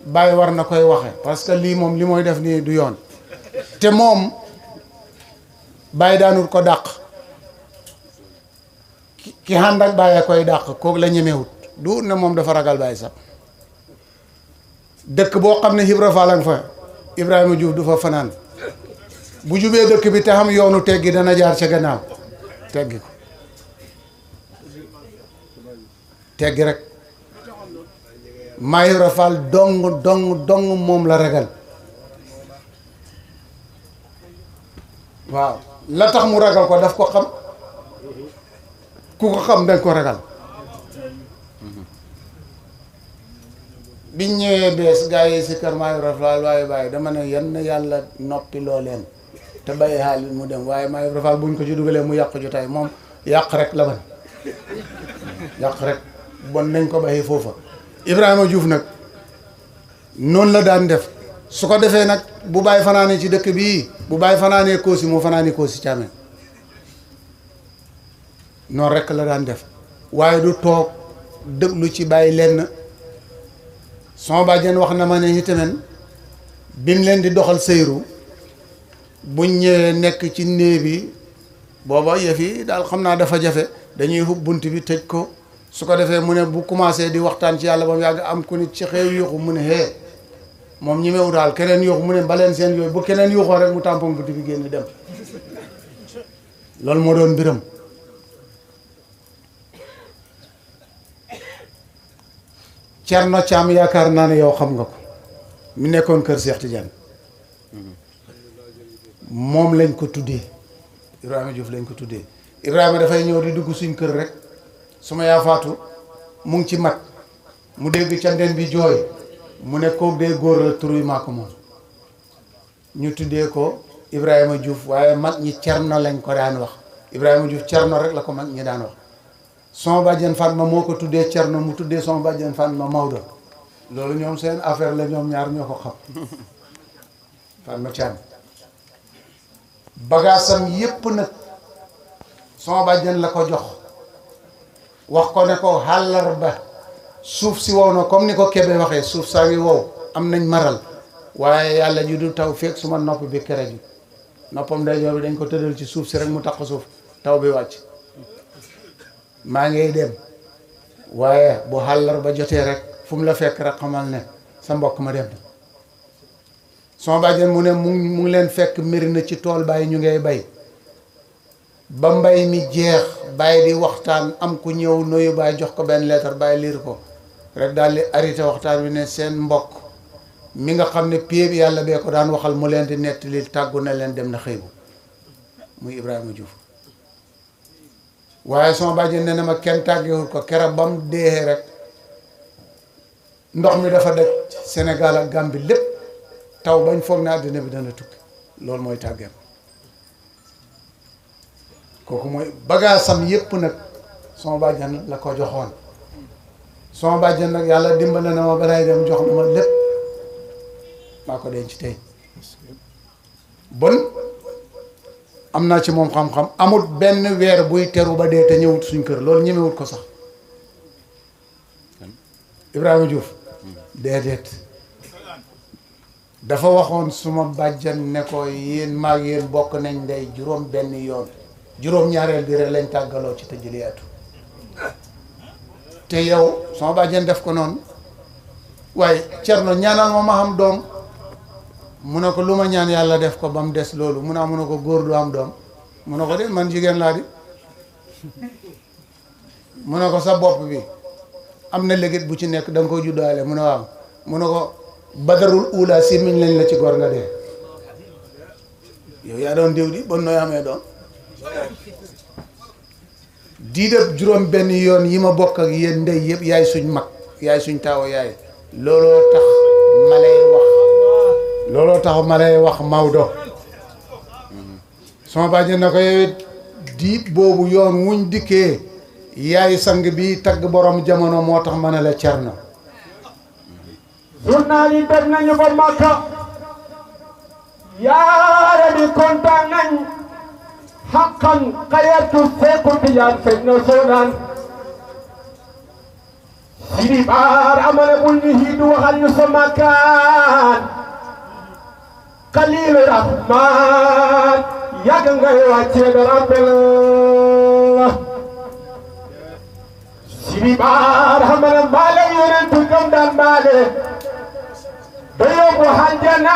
bàyyi war na koy waxe parce que lii moom li mooy def nii du yoon te moom bàyyi daanul ko dàq ki ànd ak bàyyi koy dàq kooku la ñemewut du ne moom dafa ragal bàyyi sax dëkk boo xam ne Ibra Fall fa Ibrahima Diouf du fa fanaan bu jubee dëkk bi te xam yoonu teggi dana jaar ca gannaaw teggi ko teggi rek maa Ibra Fall dong moom la ragal waaw la tax mu ragal ko daf ko xam ku ko xam danga ko ragal biñ ñëwee bees gars yi si kër Maam Ibra Fall waaye bàyyi dama ne yan na yàlla noppi loo leen te bàyyi xaalis mu dem waaye Maam Ibra Fall buñ ko ci dugalee mu yàq jotaay moom yàq rek la ban yàq rek bon nañ ko bàyyi foofa Ibrahima Diouf nag noonu la daan def su ko defee nag bu bàyyi fanaanee ci dëkk bii bu bàyyi fanaanee Koosi moo fanaanee Koosi Thiamène noonu rek la daan def waaye du toog déglu ci bàyyi lenn sama bàjjen wax na ma ne itamit bi mu leen di doxal sëyru buñ ñëwee nekk ci néeg bi booba yëf yi daal xam naa dafa jafe dañuy hub bunt bi tëj ko su ko defee mu ne bu commencé di waxtaan ci yàlla ba mu yàgg am ku nit ci xew yuuxu mu ne hee moom ñi mewu daal keneen yuuxu mu ne baleen seen yooyu bu keneen yuuxoo rek mu tampon bunt bi génn dem loolu moo doon mbiram Cerno Caam yaakaar naa ne yow xam nga ko mi nekkoon kër Cheikh Tidiane moom lañ ko tuddee Ibrahima Diouf lañ ko tuddee Ibrahima dafay ñëw di dugg suñ kër rek su ma yaa faatu mu ngi ci mag mu dégg ca nden bi jooy mu ne kook dee góor la tur yi maa ko moom ñu tuddee ko Ibrahima Diouf waaye mag ñi Cerno lañ ko daan wax Ibrahima Diouf Cerno rek la ko mag ñi daan wax son bàjjen Fatma moo ko tuddee Cerno mu tuddee son bàjjen Fatma Maodo loolu ñoom seen affaire la ñoom ñaar ñoo ko xam Fatma Thiam bagaasam yépp nag son bàjjen la ko jox wax ko ne ko àllarba suuf si wow na comme ni ko Kébé waxee suuf saa ngi wow am nañ maral waaye yàlla ji du taw feeg suma nopp bi kere ji noppam ndeyjoor bi dañ ko tëddal ci suuf si rek mu tax suuf taw bi wàcc maa ngi dem waaye bu àllarba jotee rek fu mu la fekk rek xamal ne sa mbokk ma dem sama bàjjen mu ne mu ngi leen fekk mbiri na ci tool bàyyi ñu ngay bay ba mbay mi jeex bàyyi di waxtaan am ku ñëw nuyu bàyyi jox ko benn leetar bàyyi liir ko rek daal di arrêté waxtaan bi ne seen mbokk mi nga xam ne pied bi yàlla bee ko daan waxal mu leen di nettali tàggu na leen dem na xëy bu muy Ibrahima Diouf waaye sama bàjjen ne na ma kenn tàggewul ko keroog ba mu dee rek ndox mi dafa daj Sénégal ak Gambie lépp taw bañ foog ne àddina bi dana tukki loolu mooy tàggeem kooku mooy bagaasam yépp nag sama bàjjen la ko joxoon sama bàjjen nag yàlla dimbale na ma balay dem jox na ma lépp maa ko denc tey bon am naa ci moom xam-xam amul benn weer buy teru ba dee te ñëwut suñ kër loolu ñemewut ko sax Ibrahima Diouf déedéet dafa waxoon suma bàjjan ne ko yéen maag yéen bokk nañ ndey juróom benn yoon juróom ñaareel bi rek lañ tàggaloo ci tëjëliyaatu te yow sama bàjjen def ko noonu waaye Cerno ñaanal ma xam doom mu ne ko lu ma ñaan yàlla def ko ba mu des loolu mu ne mu ne ko góor du am doom mu ne ko de man jigéen laa di mu ne ko sa bopp bi am na légit bu ci nekk da nga koy juddaale mu ne waaw mu ne ko badarul ula si miñ lañ la ci góor nga dee yow yaa doon diw di bon nooy amee doom dii def juróom benn yoon yi ma bokk ak yéen ndey yëpp yaay suñ mag yaay suñ taawo yaay looloo tax ma lay wax Maodo sama bàjjen na ko yow diit boobu yoon wuñ dikkee yaay sang bi tagg borom jamono moo tax ma ne la Cerno journal yi dem nañu ba Makka yaara di kontaan nañ xaqan xayatu Seexu Tijaan feeñ na Soodaan Sidi Baar amana bul ni hiidu waxal ñu sa makaan Xaliilu Rahmaan yàgg ngay wàccee da rappel Sidi Baar amana mbaale yonentu gëm daan mbaale ba yóbbu àjjana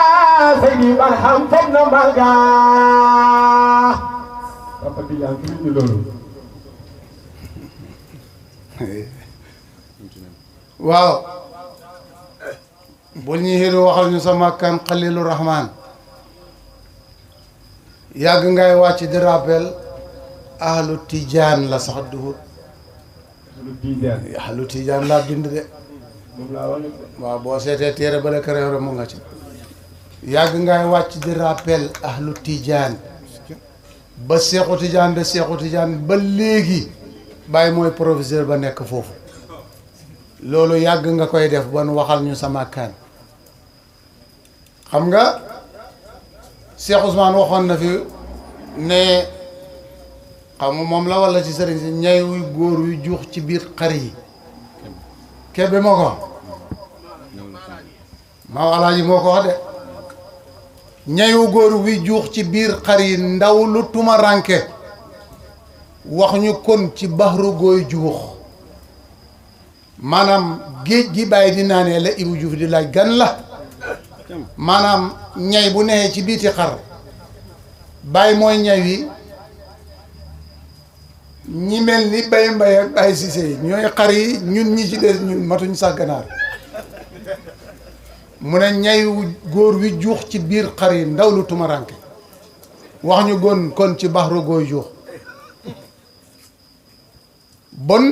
Seydi Barham foog na mbaal ga Papa Tijaan fi ñu loolu waaw bul ñu xiidu waxal ñu sa makkaan Xaliilu Rahmaan yàgg ngay wàcc di rappel ahlu tijaan la sax duhut ahlu tijaan laa bind de waaw boo seetee téere bale këréwre mu nga ci yàgg ngay wàcc di rappel ahlu tijaan ba seexu tijaan de seexu tijaan ba léegi bàyyi mooy professeur ba nekk foofu loolu yàgg nga koy def ban waxal ñu sama kaan xam nga Cheikh Ousmane waxoon na fi ne xam nga moom la walla ci sëriñ si ñay wuy góor yu juux ci biir xar yi kebbe moo ko wax maaw alaaji moo ko wax de ñayu góor wi juux ci biir xar yi ndaw lu tumaranke wax ñu kon ci baxru gooy juux maanaam géej gi bàyyi di naanee la Ibou Diouf di laaj gan la maanaam ñay bu neexee ci biiti xar bàyyi mooy ñay wi ñi mel ni bay mbay ak Baye Cissé yi ñooy xar yi ñun ñi ci des ñun matuñ sax ganaar mu ne ñayu góor wi juux ci biir xar yi ndaw lu tumaranke wax ñu gon kon ci baxru gooy juux bon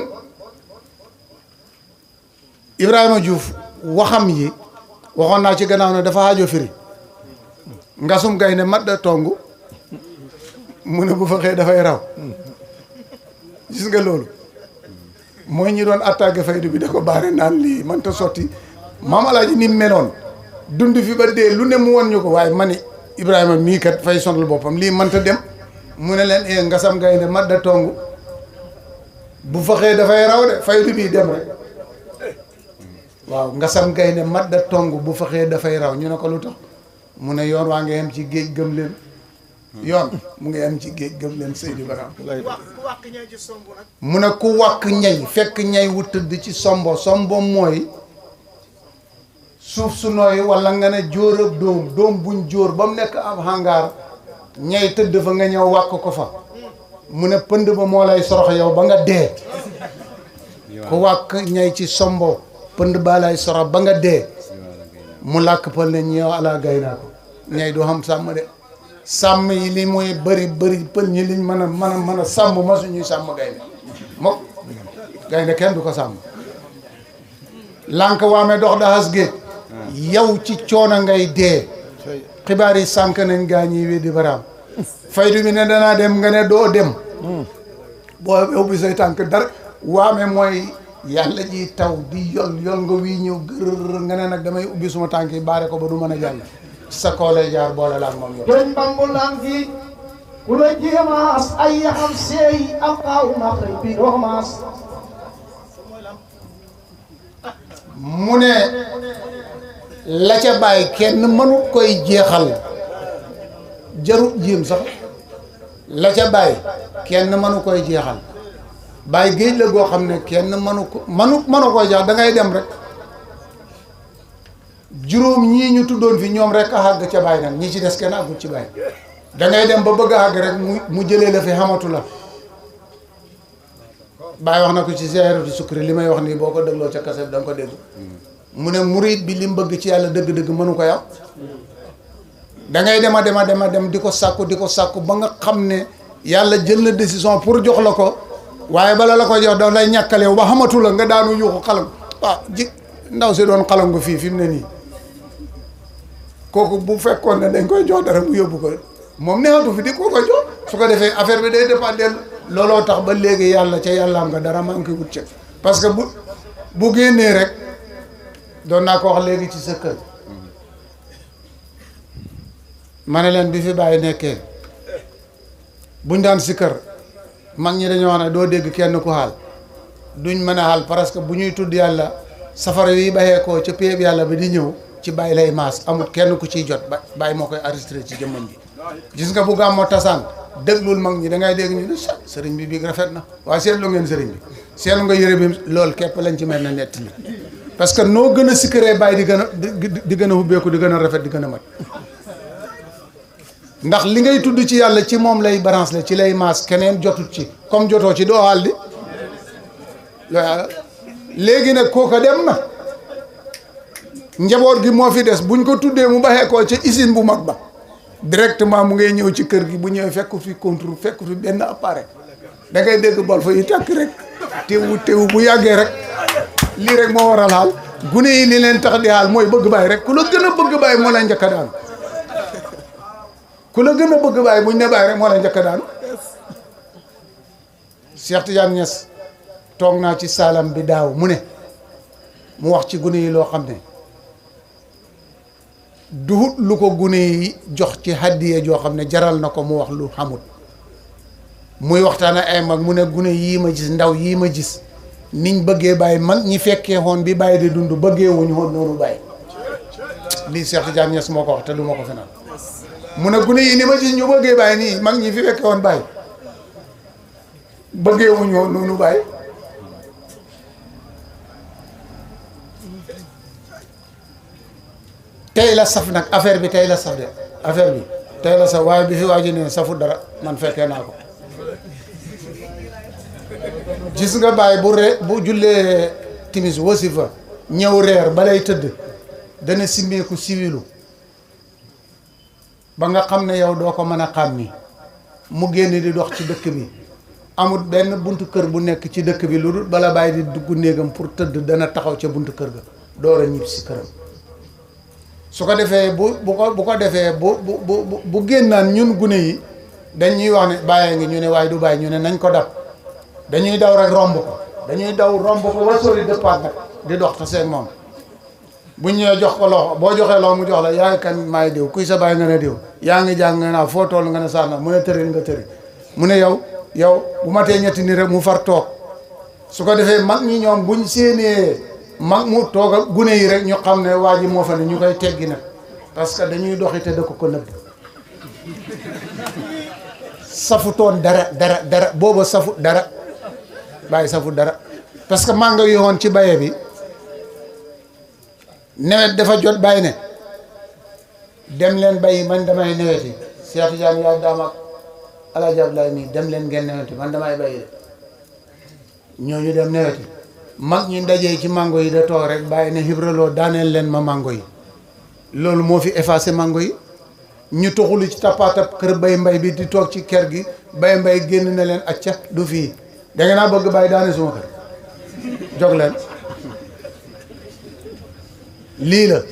Ibrahima Diouf waxam yi waxoon naa ci gannaaw ne dafa aajo firi ngasum gaynde mat da tong mu ne bu fa xëy dafay raw gis nga loolu mooy ñi doon attaqué faydu bi da ko baare naan lii man ta sotti maam alaaji ni meloon dund fi ba dee lu ne mu won ñu ko waaye ma ni Ibrahima mii kat fay sonal boppam lii mënta dem mu ne leen ngasam gaynde mat da tong bu fa xëy dafay raw de faydu bii dem rek waaw ngasam gaynde mat da tong bu fa xëy dafay raw ñu ne ko lu tax mu ne yoon waa nga yem ci géej gëm leen yoon mu ngi am ci géej gëm leen Seydi Baram mu ne ku wàkk ñay fekk ñay wu tëdd ci sombo mooy suuf su nooy wala nga ne jóorab doom buñ jóor ba mu nekk ab hangaar ñay tëdd fa nga ñëw wàkk ko fa mu ne pënd ba moo lay sorox yow ba nga dee ku wàkk ñay ci sombo pënd baa lay sorox ba nga dee mu làkk pël ne ñeew ala gay naa ko ñay du xam sàmm de sàmm yi li mooy bëri pël ñi liñ mën a sàmm ma suñuy sàmm gaynde mokk gaynde kenn du ko sàmm lànk waame dox daxas géej yow ci coono ngay dee xibaar yi sànk nañ gaa ñi weddi Baraam faydu bi ne danaa dem nga ne doo dem boo ubbi say tànk dara waame mooy yàlla ji taw di yol nga wii ñëw gërër nga ne nag damay ubbi suma tànk yi baare ko ba du mën a jàll sa koolay jaar boole laak moom yow doñ bambulaan fi ku la jéemaas ay yaxam seey am xaaw maxraj bi doomaas mu ne la ca bàyyi kenn mënut koy jeexal jarut jéem sax la ca bàyyi kenn mënu koy jeexal bàyyi géej la goo xam ne kenn mënu koy jeexal da ngay dem rek juróom ñii ñu tuddoon fi ñoom rek a àgg ca bàyyi nag ñi ci des kenn àggut ci bàyyi da ngay dem ba bëgg a àgg rek mu jëlee la fi xamatu la bàyyi wax na ko ci Zaahiratu Sukri li may wax nii boo ko dégloo ca kaset da nga ko dégg mu ne murid bi li mu bëgg ci yàlla dëgg-dëgg mënu ko yam da ngay dem di ko sàkku ba nga xam ne yàlla jël na décision pour jox la ko waaye bala la ko jox daf lay ñàkkale yow ba xamatu la nga daanu yuuxu xalam ji ndaw si doon xalam nga fii fi mu ne nii kooku bu fekkoon ne dañ koy jox dara mu yóbbu ko moom neexatu fi di ko koy jox su ko defee affaire bi day dépendre looloo tax ba léegi yàlla ca yàllaam nga dara manqué wut ca parce que bu génnee rek doon naa ko wax léegi ci sa kër ma ne leen bi fi bàyyi nekkee buñ daan si kër mag ñi dañoo wax ne doo dégg kenn ku xaal duñ mën a xaal parce que bu ñuy tudd yàlla safara yi baxee ko ca péeb yàlla bi di ñëw ci bàyyi lay maas amul kenn ku ciy jot bàyyi moo koy enregistré ci jëmmam bi gis nga bu gàmmoo tasaan déglul mag ñi da ngay dégg ñu ne sëriñ bi bii rafet na waaye seetlu ngeen sëriñ bi seetlu nga yëre bi loolu képp lañ ci mel na nett li parce que noo gën a sikkaree bàyyi di gën a hubbeeku di gën a rafet di gën a mat ndax li ngay tudd ci yàlla ci moom lay balance la ci lay maas keneen jotut ci comme jotoo ci doo xaal di léegi nag kooka dem na njaboot gi moo fi des buñ ko tuddee mu baxee koo ca usine bu mag ba directement mu ngay ñëw ci kër gi bu ñëwee fekk fi contrôle fekk fi benn appareil da ngay dégg bal fa yu tàkk rek teewu bu yàggee rek lii rek moo waral xaal gune yi li leen tax di xaal mooy bëgg bàyyi rek ku la gën a bëgg bàyyi moo lay njëkk a daan ku la gën a bëgg bàyyi buñ ne bàyyi rek moo lay njëkk a daan Cheikh Tidiane Niass toog naa ci saalam bi daaw mu ne mu wax ci gune yi loo xam ne duhut lu ko gune yi jox ci hadiye joo xam ne jaral na ko mu wax lu xamut muy waxtaan ay mag mu ne gune yii ma gis ndaw yii ma gis niñ bëggee bàyyi mag ñi fekkee woon bi bàyyi di dund bëggee wuñu woon noonu bàyyi lii Cheikh Tidiane Niass moo ko wax te du ma ko fenal mu ne gune yi ni ma gis ñu bëggee bàyyi nii mag ñi fi fekkee woon bàyyi bëggee wuñu woon noonu bàyyi tey la saf nag affaire bi tey la saf de affaire bi tey la saf waaye bi fi waa ji ne safu dara man fekkee naa ko gis nga bàyyi bu jullee timis wasifa ñëw reer balay tëdd dana simmeeku siwilu ba nga xam ne yow doo ko mën a xàmmi mu génn di dox ci dëkk bi amul benn buntu kër bu nekk ci dëkk bi lu dul bala bàyyi di dugg néegam pour tëdd dana taxaw ca buntu kër ga door a ñib si këram su ko defee bu ko defee bu génnaan ñun gune yi dañuy wax ne bàyyee ngi ñu ne waaye du bàyyi ñu ne nañ ko dab dañuy daw rek romb ko dañuy daw romb ko ba sori dëppaat nag di dox te seeg moom bu ñëwee jox ko loxo boo joxee loxo mu jox la yaay kan maay diw kuy sa bàyyi nga ne diw yaa ngi jàng nga naa foo toll nga ne sax na mu ne tëri nga tëri mu ne yow bu matee ñetti ni rek mu far toog su ko defee mag ñi ñoom buñ séenee mag mu toog ak gune yi rek ñu xam ne waa ji moo fa ne ñu koy teggi nag parce que dañuy doxi te dëkk ko nëbb safutoon dara booba safu dara bàyyi safu dara parce que mango yi woon ci baye bi nawet dafa jot bàyyi ne dem leen bayi man damay neweti Cheikh Tidiane yaay daam ak Alaaji Abdoulaye nii dem leen ngeen neweti man damay bayi de ñooñu dem neweti mag ñi ndajee ci mango yi da toog rek bàyyi ne hibraloo daaneel leen ma mango yi loolu moo fi effacé mango yi ñu toxulu ci tapaatab kër bay mbay bi di toog ci kër gi bay mbay génn na leen acca du fii da ngeen naa bëgg bàyyi daane suma kër jog leen lii la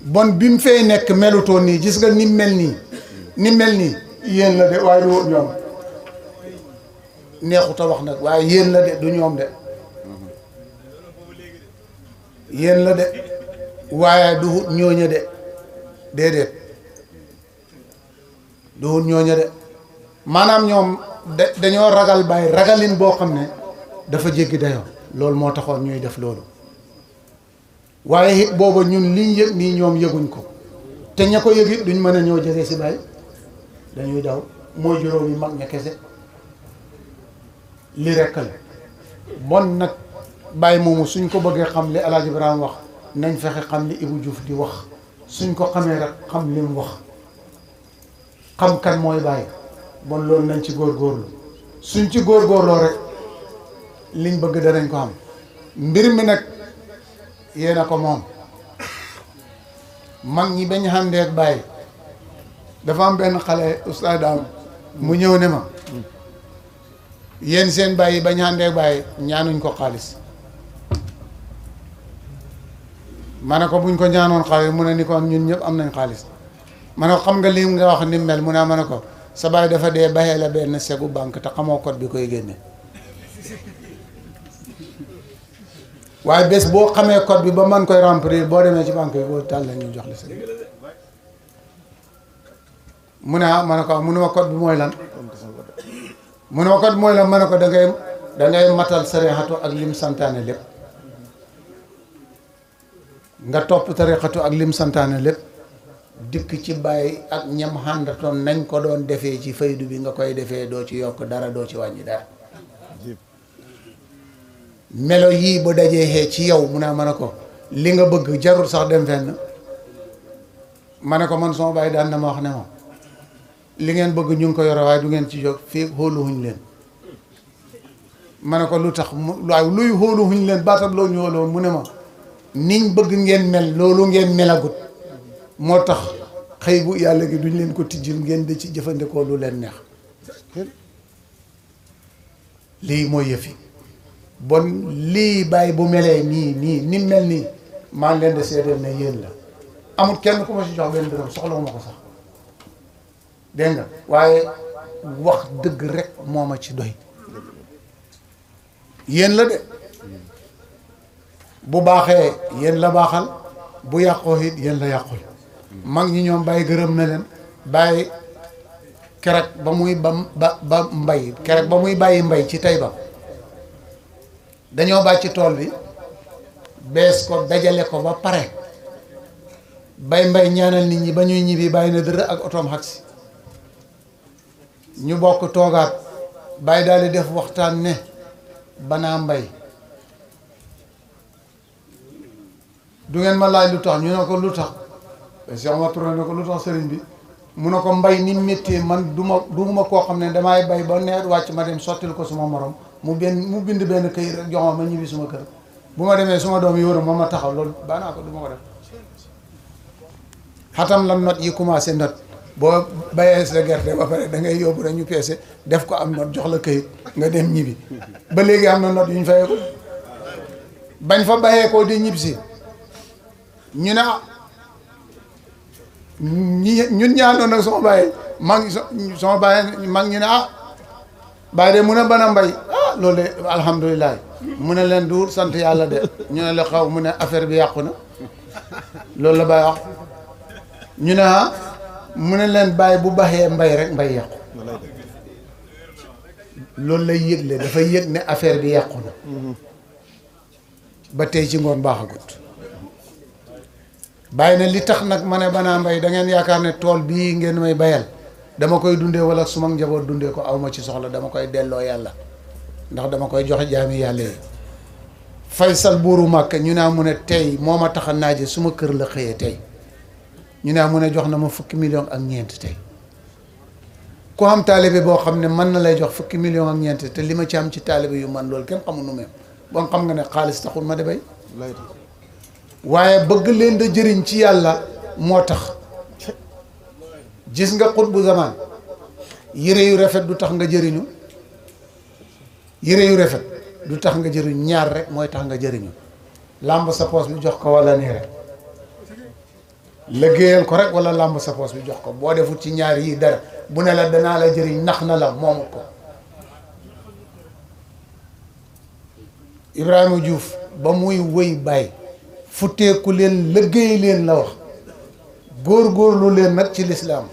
bon bi mu fay nekk melutoon nii gis nga ni mel nii yéen la de waaye du ñoom neexut a wax nag waaye yéen la de du ñoom de yéen la de waaye du ñooña de déedéet du ñooña de maanaam ñoom dañoo ragal bàyyi ragalin boo xam ne dafa jéggi dayoo loolu moo taxoon ñuy def loolu waaye it booba ñun liñ yëg nii ñoom yëguñ ko te ña ko yëg it duñ mën a ñëw jege si bàyyi dañuy daw mooy juróomi mag ña kese li rekk la bon nag bàyyi moomu suñ ko bëggee xam li El Hadj Ibrahima wax nañ fexe xam li Ibou Diouf di wax suñ ko xamee rek xam li mu wax xam kan mooy bàyyi bon loolu nañ ci góorgóorlu suñ ci góorgóorloo rek liñ bëgg danañ ko am mbir mi nag yéen a ko moom mag ñi bañ xàndeek bàyyi dafa am benn xale oustaz daam mu ñëw ne ma yéen seen bàyyi bañ xàndeek bàyyi ñaanuñ ko xaalis ma ne ko buñ ko ñaanoon xaalis mu ne ni ko ñun ñëpp am nañ xaalis ma ne ko xam nga lim nga wax ni mel mu ne ma ne ko sa baay dafa dee baxee la benn segu banque te xamoo code bi koy génne waaye bés boo xamee code bi ba man koy remplir boo demee ci banque bi boo tàll ñu jox la seg mu ne ma ne ko mu ne ma code bi mooy lan mu ne ma code bi mooy lan ma ne ko da ngay matal sarixatu ak lim santaane lépp nga topp tariqatu ak lim santaane lépp dikk ci bàyyi ak ñam xàndatoon nañ ko doon defee ci faydu bi nga koy defee doo ci yokk dara doo ci wàññi dara melo yii bu dajee xee ci yow mu ne ma ne ko li nga bëgg jarul sax dem fenn ma ne ko man sama bàyyi daan na ma wax ne ma li ngeen bëgg ñu ngi ko yore waaye du ngeen ci jóg fii xóoluhuñ leen ma ne ko lu tax waaye luy xóoluhuñ leen baatab loo ñu xóoluwoon mu ne ma niñ bëgg ngeen mel loolu ngeen melagut moo tax xëy bu yàlla gi duñ leen ko tijjil ngeen di ci jëfandikoo lu leen neex lii mooy yëfi bon lii bàyyi bu melee nii ni mel nii maa ngi leen di seedeel ne yéen la amul kenn ku ma ci jox benn dërëm soxla ma ko sax dégg nga waaye wax dëgg rek moo ma ci doy yéen la de bu baaxee yéen la baaxal bu yàqoo it yéen la yàqul mag ñi ñoom bàyyi gërëm na leen bàyyi kerek ba muy ba mbay kerek ba muy bàyyi mbay ci tey ba dañoo bàcc tool bi bees ko dajale ko ba pare bay mbay ñaanal nit ñi ba ñuy ñibbi bàyyi na dër ak otoom xagsi ñu bokk toogaat bàyyi daal di def waxtaan ne banaa mbay du ngeen ma laaj lu tax ñu ne ko lu tax Cheikh Omar Touré ne ko lu tax sëriñ bi mu ne ko mbay ni métier man duma koo xam ne damay bay ba nawet wàcc ma dem sottil ko suma morom mu bind benn këyit rek jox ma ñibbi suma kër bu ma demee suma doom yi wër ma taxaw loolu baanaa ko du ma ko def xatam la not yi commencé not boo bayee sa gerte ba pare da ngay yóbbu rek ñu peese def ko am not jox la këyit nga dem ñibbi ba léegi am na not yu ñu fayee ko bañ fa bayee ko di ñibbi si ñu ne ñun ñaanoon nag sama bàyyi sama bàyyi mag ñu ne bàyyi de mu ne bana mbay loolu de alhamdulilah mu ne leen du sant yàlla de ñu ne la xaw mu ne affaire bi yàqu na loolu la bàyyi wax ñu ne mu ne leen bàyyi bu baxee mbay rek mbay yàqu loolu lay yëgle dafay yëg ne affaire bi yàqu na ba tey ci ngoon baaxagut bàyyi na li tax nag ma ne banaa mbay da ngeen yaakaar ne tool bii ngeen may bayal dama koy dundee wala suma njaboot dundee ko awma ci soxla dama koy delloo yàlla ndax dama koy joxe jaami yàlla yi Faysal buuru Màkka ñu naa mu ne tey moo ma tax a naaje suma kër la xëyee tey ñu naa mu ne jox na ma fukki million ak ñeent tey ku am taalibe boo xam ne mën na lay jox fukki million ak ñeent te li ma ci am ci taalibe yu man loolu kenn xamul nu même bon xam nga ne xaalis taxul ma de bay waaye bëgg leen da jëriñ ci yàlla moo tax gis nga xut bu zaman yére yu rafet du tax nga jëriñu yére yu rafet du tax nga jëriñu ñaar rek mooy tax nga jëriñu làmb sa poos bi jox ko wala nii rek liggéeyal ko rek wala làmb sa poos bi jox ko boo defut ci ñaar yi dara bu ne la danaa la jëriñ nax na la moomu ko Ibrahima Diouf ba muy wëy bàyyi futteeku leen liggéey leen la wax góor-góorlu leen nag ci lislaam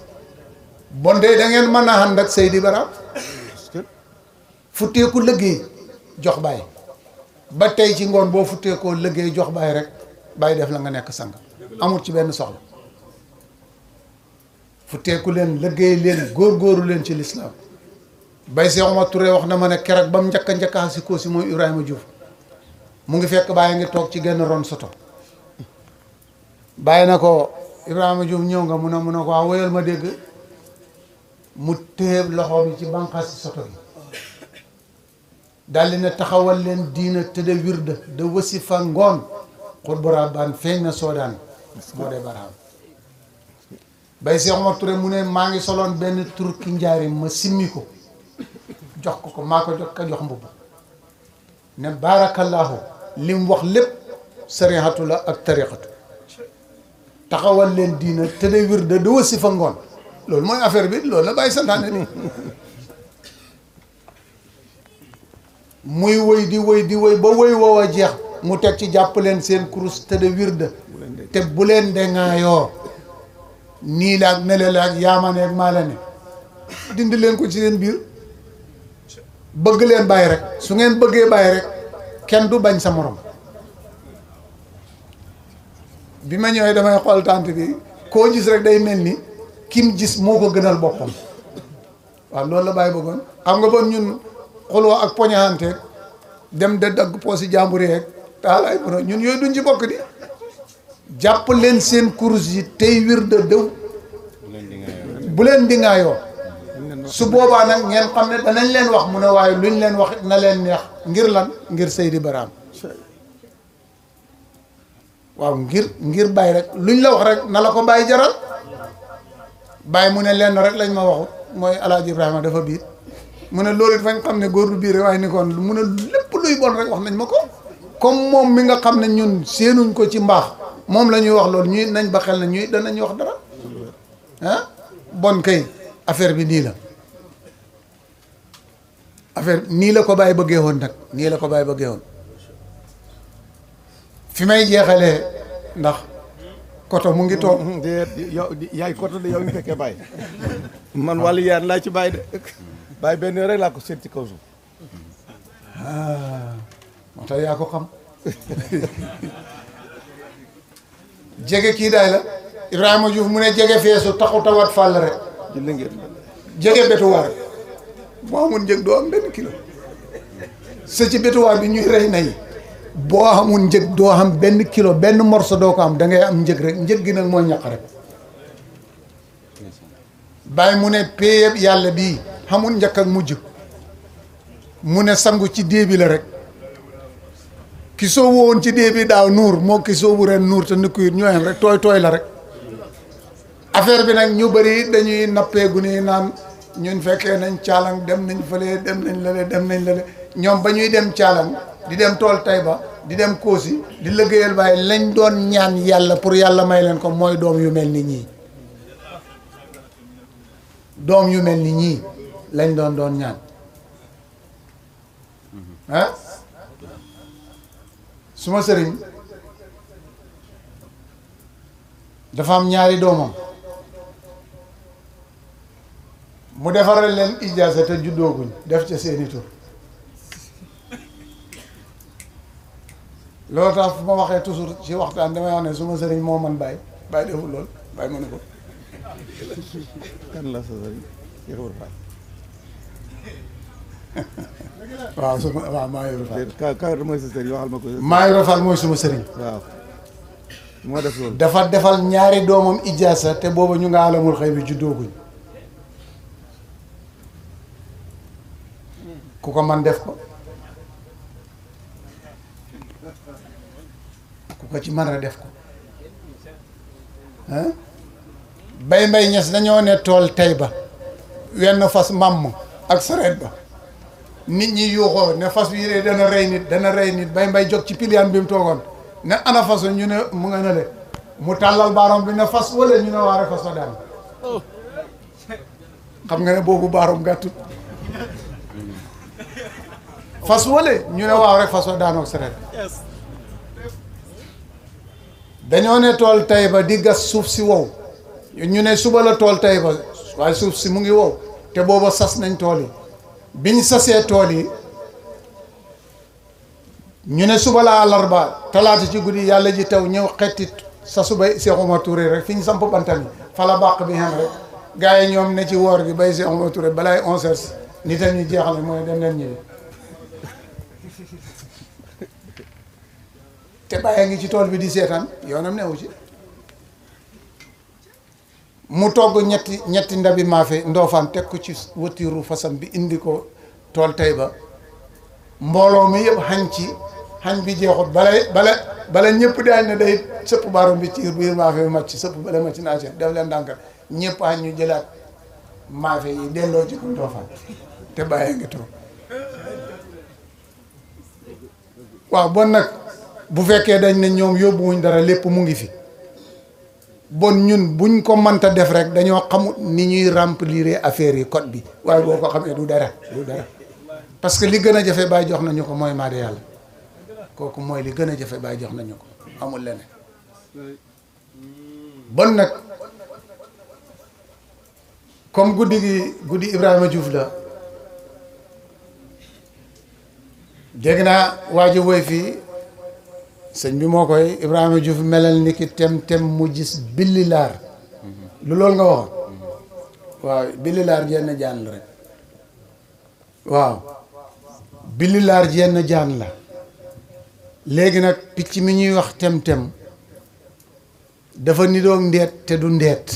bon de da ngeen mën a ànd ak Seydi Bara futteeku liggéey jox bàyyi ba tey ci ngoon boo futteekoo liggéey jox bàyyi rek bàyyi def la nga nekk sang amul ci benn soxla futteeku leen liggéey leen góor-góorlu leen ci lislaam bay Cheikh Omar Touré wax na ma ne keroog ba mu njëkk si ko si mooy Ibrahima Diouf mu ngi fekk bàyyi ngi toog ci genn ron soto bàyyi na ko Ibrahima Diouf ñëw nga mun a ko waaw wéyal ma dégg mu téye loxo bi ci banqaas si soto gi daldi ne taxawal leen diina te de wirda de wasifa ngoon xut bu rabbaan feeñ na soodaan moo dee baraam bay Cheikh Omar Touré mu ne maa ngi soloon benn turki njaari ma simmi ko jox ko maa ko jox mbubb ne baarakallaahu li mu wax lépp sarihatu la ak tariqatu taxawal leen diina te de wirda de wasifa ngoon loolu mooy affaire bi loolu la bàyyi santaane ni muy woy di woy ba woy woow a jeex mu teg ci jàpp leen seen kurus te de wirda te bu leen de ŋaayoo nii la ak nele la ak yaamane ak maa la ne dindi leen ko ci seen biir bëgg leen bàyyi rek su ngeen bëggee bàyyi rek kenn du bañ sa morom bi ma ñëwee damay xool tànt bi koo gis rek day mel ni kim gis moo ko gënal boppam waaw loolu la bàyyi bëggoon xam nga bon ñun xuloo ak poñaanteeg dem de dagg poosi jàmbur yeeg taalaay bono ñun yooyu duñ ci bokk di jàpp leen seen kurus yi tey wir de dëw bu leen di ngaayoo su boobaa nag ngeen xam ne danañ leen wax mu ne waaye luñ leen wax na leen neex ngir lan ngir Seydi Baraam waaw ngir bàyyi rek luñ la wax rek na la ko bàyyi jaral bàyyi mu ne lenn rek lañ ma waxut mooy Alaaji Ibrahima dafa biir mu ne loolu it fañ xam ne góor du biir waaye ni kon mu ne lépp luy bon rek wax nañ ma ko comme moom mi nga xam ne ñun séenuñ ko ci mbaax moom la ñuy wax loolu ñuy nañ ba xel na ñuy danañ wax dara ah bon kay affaire bi nii la affaire nii la ko bàyyi bëggee woon nag nii la ko bàyyi bëggee woon fi may jeexalee ndax koto mu ngi toog yow yaay koto de yow ñu fekkee bàyyi man wàllu yaan laa ci bàyyi de bàyyi benn rek laa ko seet ci kaw suuf moo tax yaa ko xam jege kii daay la Ibrahima Diouf mu ne jege feesu taxu tawat fàll rek jënd ngeen jege bétuwaar boo amul njëg doo am benn kilo sa ci bétuwaar bi ñuy rey nay boo amul njëg doo am benn kilo benn morso doo ko am da ngay am njëg rek njëg gi nag mooy ñaq rek bàyyi mu ne péyeb yàlla bii xamul njëkk ak mujj mu ne sangu ci déebi la rek ki soobu woon ci déebi daaw nuur moo ki soobu ren nuur te nikku it ñooyam rek tooy tooy la rek affaire bi nag ñu bëri dañuy nappeegu ni naan ñun fekkee nañ caalang dem nañ fële dem nañ lale dem nañ lale ñoom ba ñuy dem caalang di dem tool Tayba di dem Koosi di liggéeyal Baay lañ doon ñaan yàlla pour yàlla may leen ko mooy doom yu mel ni ñii doom yu mel ni ñii lañ doon ñaan ah suma sëriñ dafa am ñaari doomam mu defaral leen ijaasa te juddooguñ def ca seeni tur loolu tax fu ma waxee toujours ci waxtaan damay wax ne suma sëriñ moo man Baay Baay deful lool Baay mënu ko kan la sa sëriñ Yoroba Fall waaw suma waaw maa Yoro Fall ka mooy sa sëriñ waxal ma ko maa Yoro Fall mooy suma sëriñ waaw moo def loolu dafa defal ñaari doomam ijaasa te booba ñu nga alamul xëy bi juddooguñ ku ko man def ko ku ko ci mën a def ko ah Mbay Ñas dañoo ne tool Tayba wenn fas màmm ak sareet ba nit ñi yuuxoo ne fas wi de dana rey nit Mbay jóg ci piliyaan bi mu toogoon ne ana fasu ñu ne mu nga ne le mu tàllal baarom bi ne fas wala ñu ne waare fas wa daan xam nga ne boobu baarom gàttut fas wala ñu ne waaw rek fas wa daanoog sareet dañoo ne tool Tayba di gas suuf si wow ñu ne suba la tool Tayba waaye suuf si mu ngi wow te booba sas nañ tool yi biñ sasee tool yi ñu ne suba la àllarba talaata ci guddi yàlla ji taw ñëw xetti sa subay Cheikh Oumar Touré rek fi ñu samp bantam yi fa la bàq bi xem rek gars yi ñoom ne ci woor gi bay Cheikh Oumar Touré balaay 11h nit a ñu jeexal mooy dem leen ñibbi te bàyyi ngi ci tool bi di seetaan yoonam newu ci mu togg ñetti ndabi maafe ndoofaan teg ko ci watiiru fasam bi indi ko tool Tayba mbooloo mi yëpp xañ bi jeexut bala ñëpp daañ ne day sëpp baarom bi ci biir maafe bi màcc sëpp bala màcc naa ci def leen ndànk ñëpp xañ ñu jëlaat maafe yi delloo ci ko ndoofaan te bàyyi ngi toog waaw bon nag bu fekkee dañ ne ñoom yóbbuwuñ dara lépp mu ngi fi bon ñun buñ ko mënta def rek dañoo xamut ni ñuy remplir affaire yi code bi waaye boo ko xamee du dara parce que li gën a jafe Baay jox nañu ko mooy maade yàlla kooku mooy li gën a jafe Baay jox nañu ko amul leneen bon nag comme guddi Ibrahima Diouf la dégg naa waa ji woy fii sëñ bi moo koy Ibrahima Diouf melal ni ki tem mu gis billi laar lu loolu nga waxoon waaw billi laar jenn jaan la rek waaw billi laar jenn jaan la léegi nag picc mi ñuy wax tem dafa niroog ndeet te du ndeet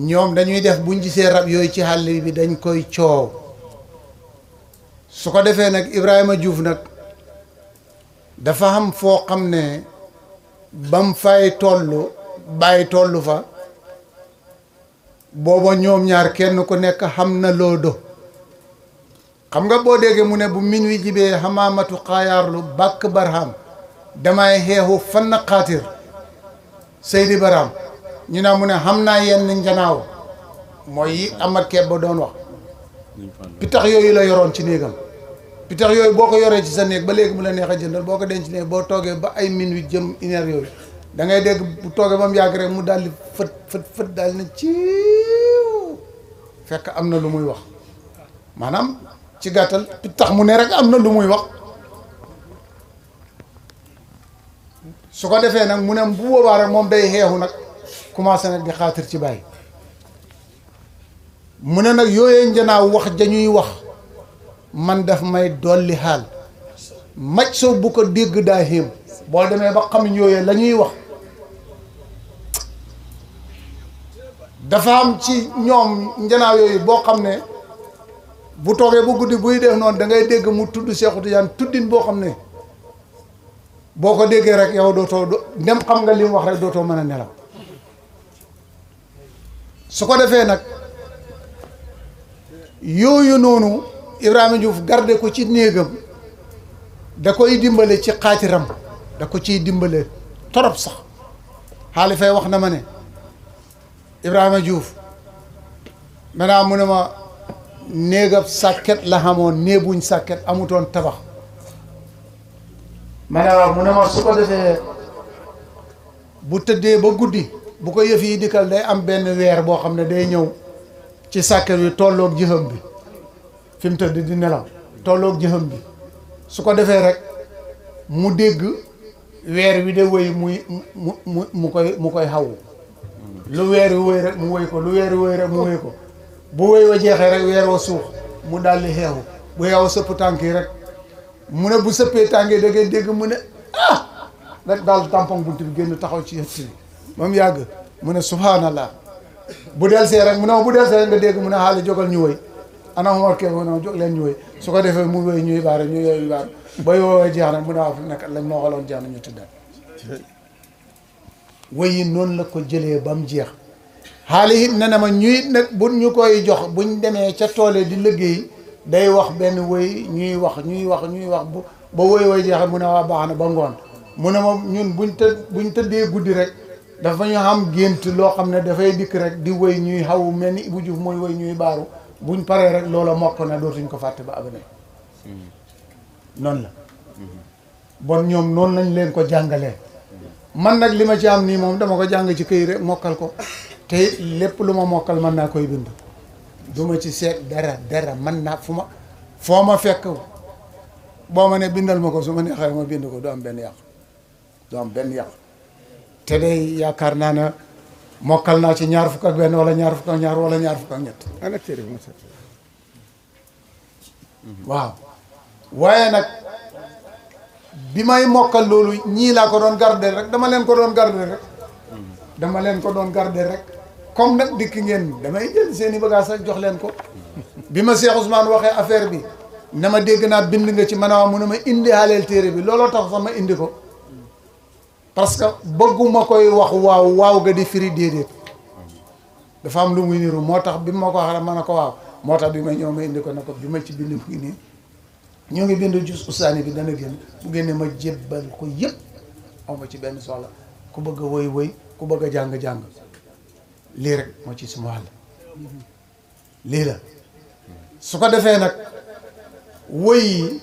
ñoom dañuy def buñ gisee rab yooyu ci xàll bi dañ koy coow su ko defee nag Ibrahima Diouf nag dafa am foo xam ne bam fay tollu bàyyi tollu fa booba ñoom ñaar kenn ku nekk xam na loo do xam nga boo déggee mu ne bu min wi jibee xamaamatu xaayaarlu bàkk barham damay xeexu fan na xaatir Seydi Baraam ñu ne mu ne xam naa yenn njanaaw mooy yi amat keeb ba doon wax pitax yooyu la yoroon ci néegam pitax yooyu boo ko yoree ci sa néeg ba léegi mu la neex a jëndal boo ko denc néeg boo toogee ba ay min wi jëm une heure yooyu da ngay dégg bu toogee ba mu yàgg rek mu daal di fët daal na ciiw fekk am na lu muy wax maanaam ci gàttal pitax mu ne rek am na lu muy wax su ko defee nag mu ne bu boobaa rek moom day xeexu nag commencé nag di xaatir ci bàyyi mu ne nag yooyee njanaaw wax dañuy wax man daf may dolli xaal maj soo bu ko dégg daa xéem boo demee ba xam yooyee la ñuy wax dafa am ci ñoom njanaaw yooyu boo xam ne bu toogee bu guddi buy def noonu da ngay dégg mu tudd Seexu Tijaan tuddin boo xam ne boo ko déggee rek yow dootoo dem xam nga li mu wax rek dootoo mën a nelaw su ko defee nag yooyu noonu Ibrahima Diouf garde ko ci néegam da koy dimbale ci xaatiram da ko ciy dimbale torop sax xaali fay wax na ma ne Ibrahima Diouf maintenant mu ne ma néegab sàkket la xamoon néebuñ sàkket amutoon tabax ma ne waaw mu ne ma su ko defee bu tëddee ba guddi bu ko yëf yi dikkal day am benn weer boo xam ne day ñëw ci sàkket wi tolloog jëxam bi fi mu tëdd di nelaw tolloog jëxam bi su ko defee rek mu dégg weer wi de wëy mu koy xawu lu weer wi wëy rek mu wëy ko lu weer wi wëy rek mu wëy ko bu wëy wa jeexee rek weer wa suux mu daldi xeexu bu xeexu sëpp tànk yi rek mu ne bu sëppee tànk yi da ngay dégg mu ne rek daal tampon bunt bi génn taxaw ci ëtt bi ba mu yàgg mu ne subhanallah bu delsee rek mu ne bu delsee rek nga dégg mu ne xaali jógal ñu wëy ana Omar Kébé mu ne jóg leen ñu wëy su ko defee mu wëy ñuy baare ñu yooyu baare ba yoowee jeex na mu ne waaw fi nekk lañ ma waxaloon jeex na ñu tëddaat wëy yi noonu la ko jëlee ba mu jeex xaali it ne na ma ñuy nag bu ñu koy jox buñ demee ca toole di liggéey day wax benn wëy ñuy wax bu ba wëy jeexee mu ne waa baax na ba ngoon mu ne ma ñun buñ tëddee guddi rek dafa ñu xam gént loo xam ne dafay dikk rek di wëy ñuy xaw mel ni Ibou Diouf mooy wëy ñuy baaru buñ paree rek loola mokk na dootuñ ko fàtte ba abane noonu la bon ñoom noonu lañ leen ko jàngalee man nag li ma ci am nii moom dama ko jàng ci këy rek mokkal ko te lépp lu ma mokkal mën naa koy bind du ma ci seet dara mën naa foo ma fekk boo ma ne bindal ma ko su ma neexee ma bind ko du am benn yàq te day yaakaar naa ne mokkal naa ci ñaar fukk ak benn wala ñaar fukk ak ñaar wala ñaar fukk ak ñett waaw waaye nag bi may mokkal loolu ñii laa ko doon garder rek dama leen ko doon garder rek comme nag dikk ngeen damay jël seeni bagage rek jox leen ko bi ma Cheikh Ousmane waxee affaire bi na ma dégg naa bind nga ci man a mu ne ma indi xaaleel téere bi looloo tax sax ma indi ko parce que bëgguma koy wax waaw ga di firi déedéet dafa am lu muy niru moo tax bi ma ko waxee ma ne ko waaw moo tax bi ma ñëw ma indi ko ne ko bi ma ci bind mu ngi nii ñoo ngi bind jus ustaani bi dana génn bu génne ma jébbal ko yëpp aw ma ci benn soxla ku bëgg a woy ku bëgg a jàng lii rek moo ci suma wàll lii la su ko defee nag woy yi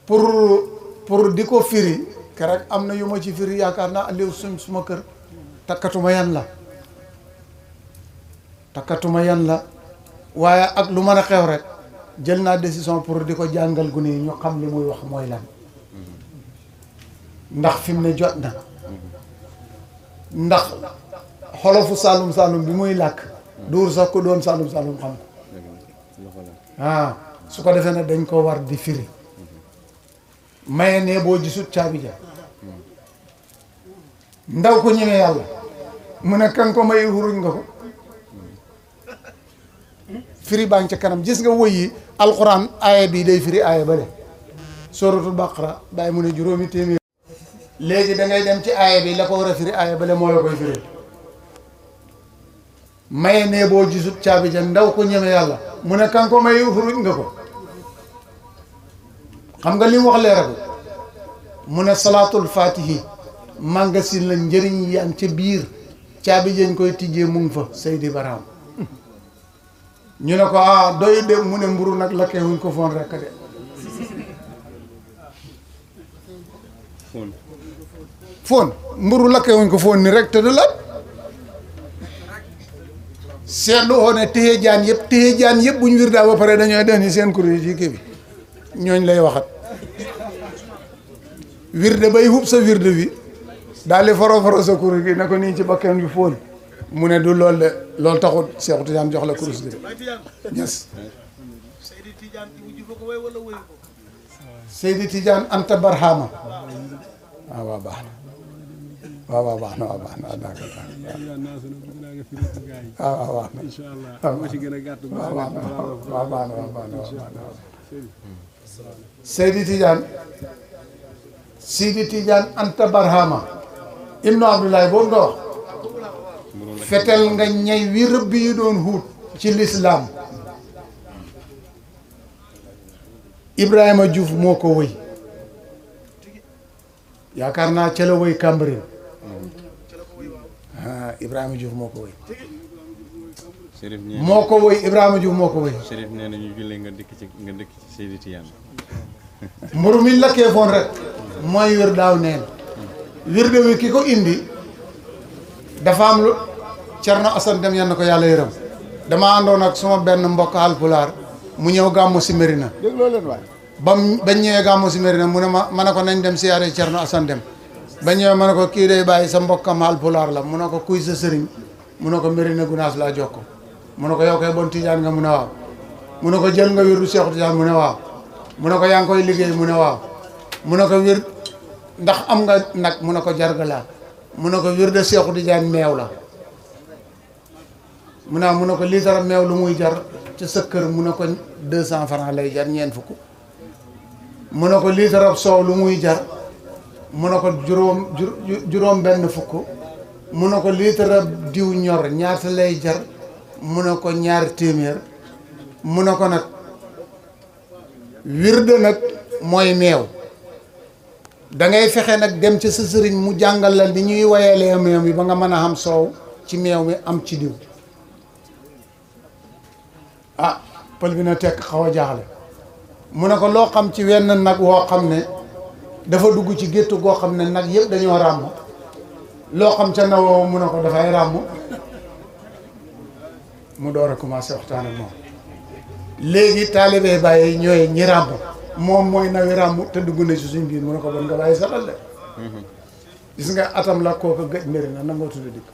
pour di ko firi keroog am na yu ma ci firi yaakaar naa andiw suma kër takkatuma yan la waaye ak lu mën a xew rek jël naa décision pour di ko jàngal gune yi ñu xam li muy wax mooy lan ndax fi mu ne jot na ndax xolofu saalum bi muy làkk duur sax ko doon saalum xam ko su ko defee nag dañ ko war di firi maye ne boo gisut caabi ja ndaw ko ñëwee yàlla mu ne kan ko may xuruñ nga ko firi baa ngi ca kanam gis nga woy yi alxuraan aaya bi day firi aaya bale suratul baqara bàyyi mu ne juróomi téeméer léegi da ngay dem ci aaya bi la ko war a firi aaya bale moo la koy firi maye ne boo gisut caabi ja ndaw ko ñeme yàlla mu ne kan ko may xuruj nga ko xam nga li mu wax leeragu mu ne salaatul fatihi magasin la njëriñ yaa ngi ca biir caabi jañ koy tijjee mu ngi fa Seydi Barham ñu ne ko doy de mu ne mburu nag lakkee wuñ ko foon rekk de foon mburu lakkee wuñ ko foon ni rek te du la seetlu woo ne téye jaan yëpp bu ñu wirdaa ba pare dañooy def ni seen kuréel yi kii bi ñooñ lay waxat wirde bay hub sa wirde bi daal di foro sa kuréel gi ne ko nii ci bakken bi foon mu ne du loolu de loolu taxut Seexu Tijaan jox la kurus gi de yes Seydi Tijaan Anta Barhama waaw baax na waaw baax na waaw baax na waaw baax na Seydi Tijaan Seydi Tijaan Anta Barhama ibnu Abdoulaye boobu nga wax fetel nga ñay wi rëbb yi doon huut ci lislaam Ibrahima Diouf moo ko wëy yaakaar naa ca la wëy Cambérène Ibrahima Diouf moo ko wëy Ibrahima Diouf moo ko wëy Chérif nee na ñu jullee nga dëkk ci Seydi Tijaan mburu mi lakkee foon rek mooy wér daaw neen wirde wi ki ko indi dafa am lu Cerno Asan Dem yann ko yàlla yërëm dama àndoon ak suma benn mbokk Haalpulaar mu ñëw gàmmu si Mérina dégloo leen waay bañ ñëwee gàmmu si Mérina mu ne ma ne ko nañ dem siyaare Cerno Asan Dem ba ñëwee ma ne ko kii day bàyyi sa mbokkam Haalpulaar la mu ne ko kuy sa sëriñ mu ne ko Mérina Gunaas laa jokko mu ne ko yow koy bon Tijaan nga mu ne waaw mu ne ko jël nga wirdu Seexu Tijaan mu ne waaw mu ne ko yaa ngi koy liggéey mu ne waaw mu ne ko wir ndax am nga nag mu ne ko jargalaa mu ne ko wirdu Seexu Tijaan meew la mu ne ko litre meew lu muy jar ci sa kër mu ne ko 200 francs lay jar ñeent fukk mu ne ko litre soow lu muy jar mu ne ko juróom benn fukk mu ne ko litre diw ñor ñaata lay jar mu ne ko ñaar téeméer mu ne ko nag wirde nag mooy meew da ngay fexe nag dem ci sa sëriñ mu jàngal la ni ñuy wayalee meew mi ba nga mën a xam soow ci meew mi am ci diw pël bi na tekk xaw a jaaxle mu ne ko loo xam ci wenn nag woo xam ne dafa dugg ci gétt goo xam ne nag yëpp dañoo ràmm loo xam ca nawoo mu ne ko dafay ràmm mu door a commencé waxtaan ak moom léegi taalibe bàyyi ñooy ñi ràmm moom mooy nawi ràmm te dugg na ci suñ biir mu ne ko bon nga bàyyi saxal de gis nga atam la kooku gëj mbiri na nangoo tudd dikk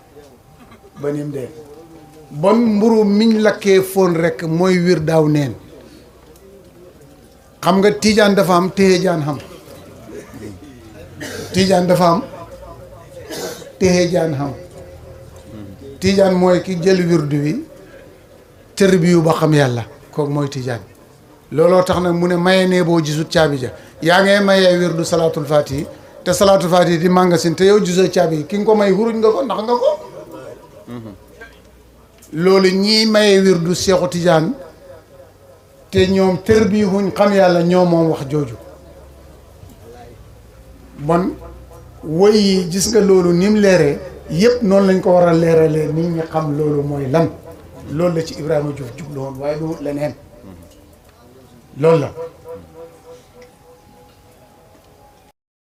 ba nim dee bon mburu miñ lakkee foon rek mooy wir daaw neen xam nga Tijaan dafa am téye jaan xam Tijaan dafa am téye jaan xam Tijaan mooy ki jël wirdu wi tër bi yu ba xam yàlla kooku mooy Tijaan looloo tax nag mu ne maye nee boo gisut caabi ja yaa ngay mayee wirdu salaatul faatihi te salaatul faatihi di magasin te yow gisoo caabi yi ki nga ko may huruj nga ko ndax nga ko loolu ñii maye wirdu Seexu Tijaan te ñoom tër bi huñ xam yàlla ñoo moom wax jooju bon woy yi gis nga loolu ni mu leeree yëpp noonu lañ ko war a leeralee nit ñi xam loolu mooy lan loolu la ci Ibrahima Diouf jublu woon waaye du leneen loolu la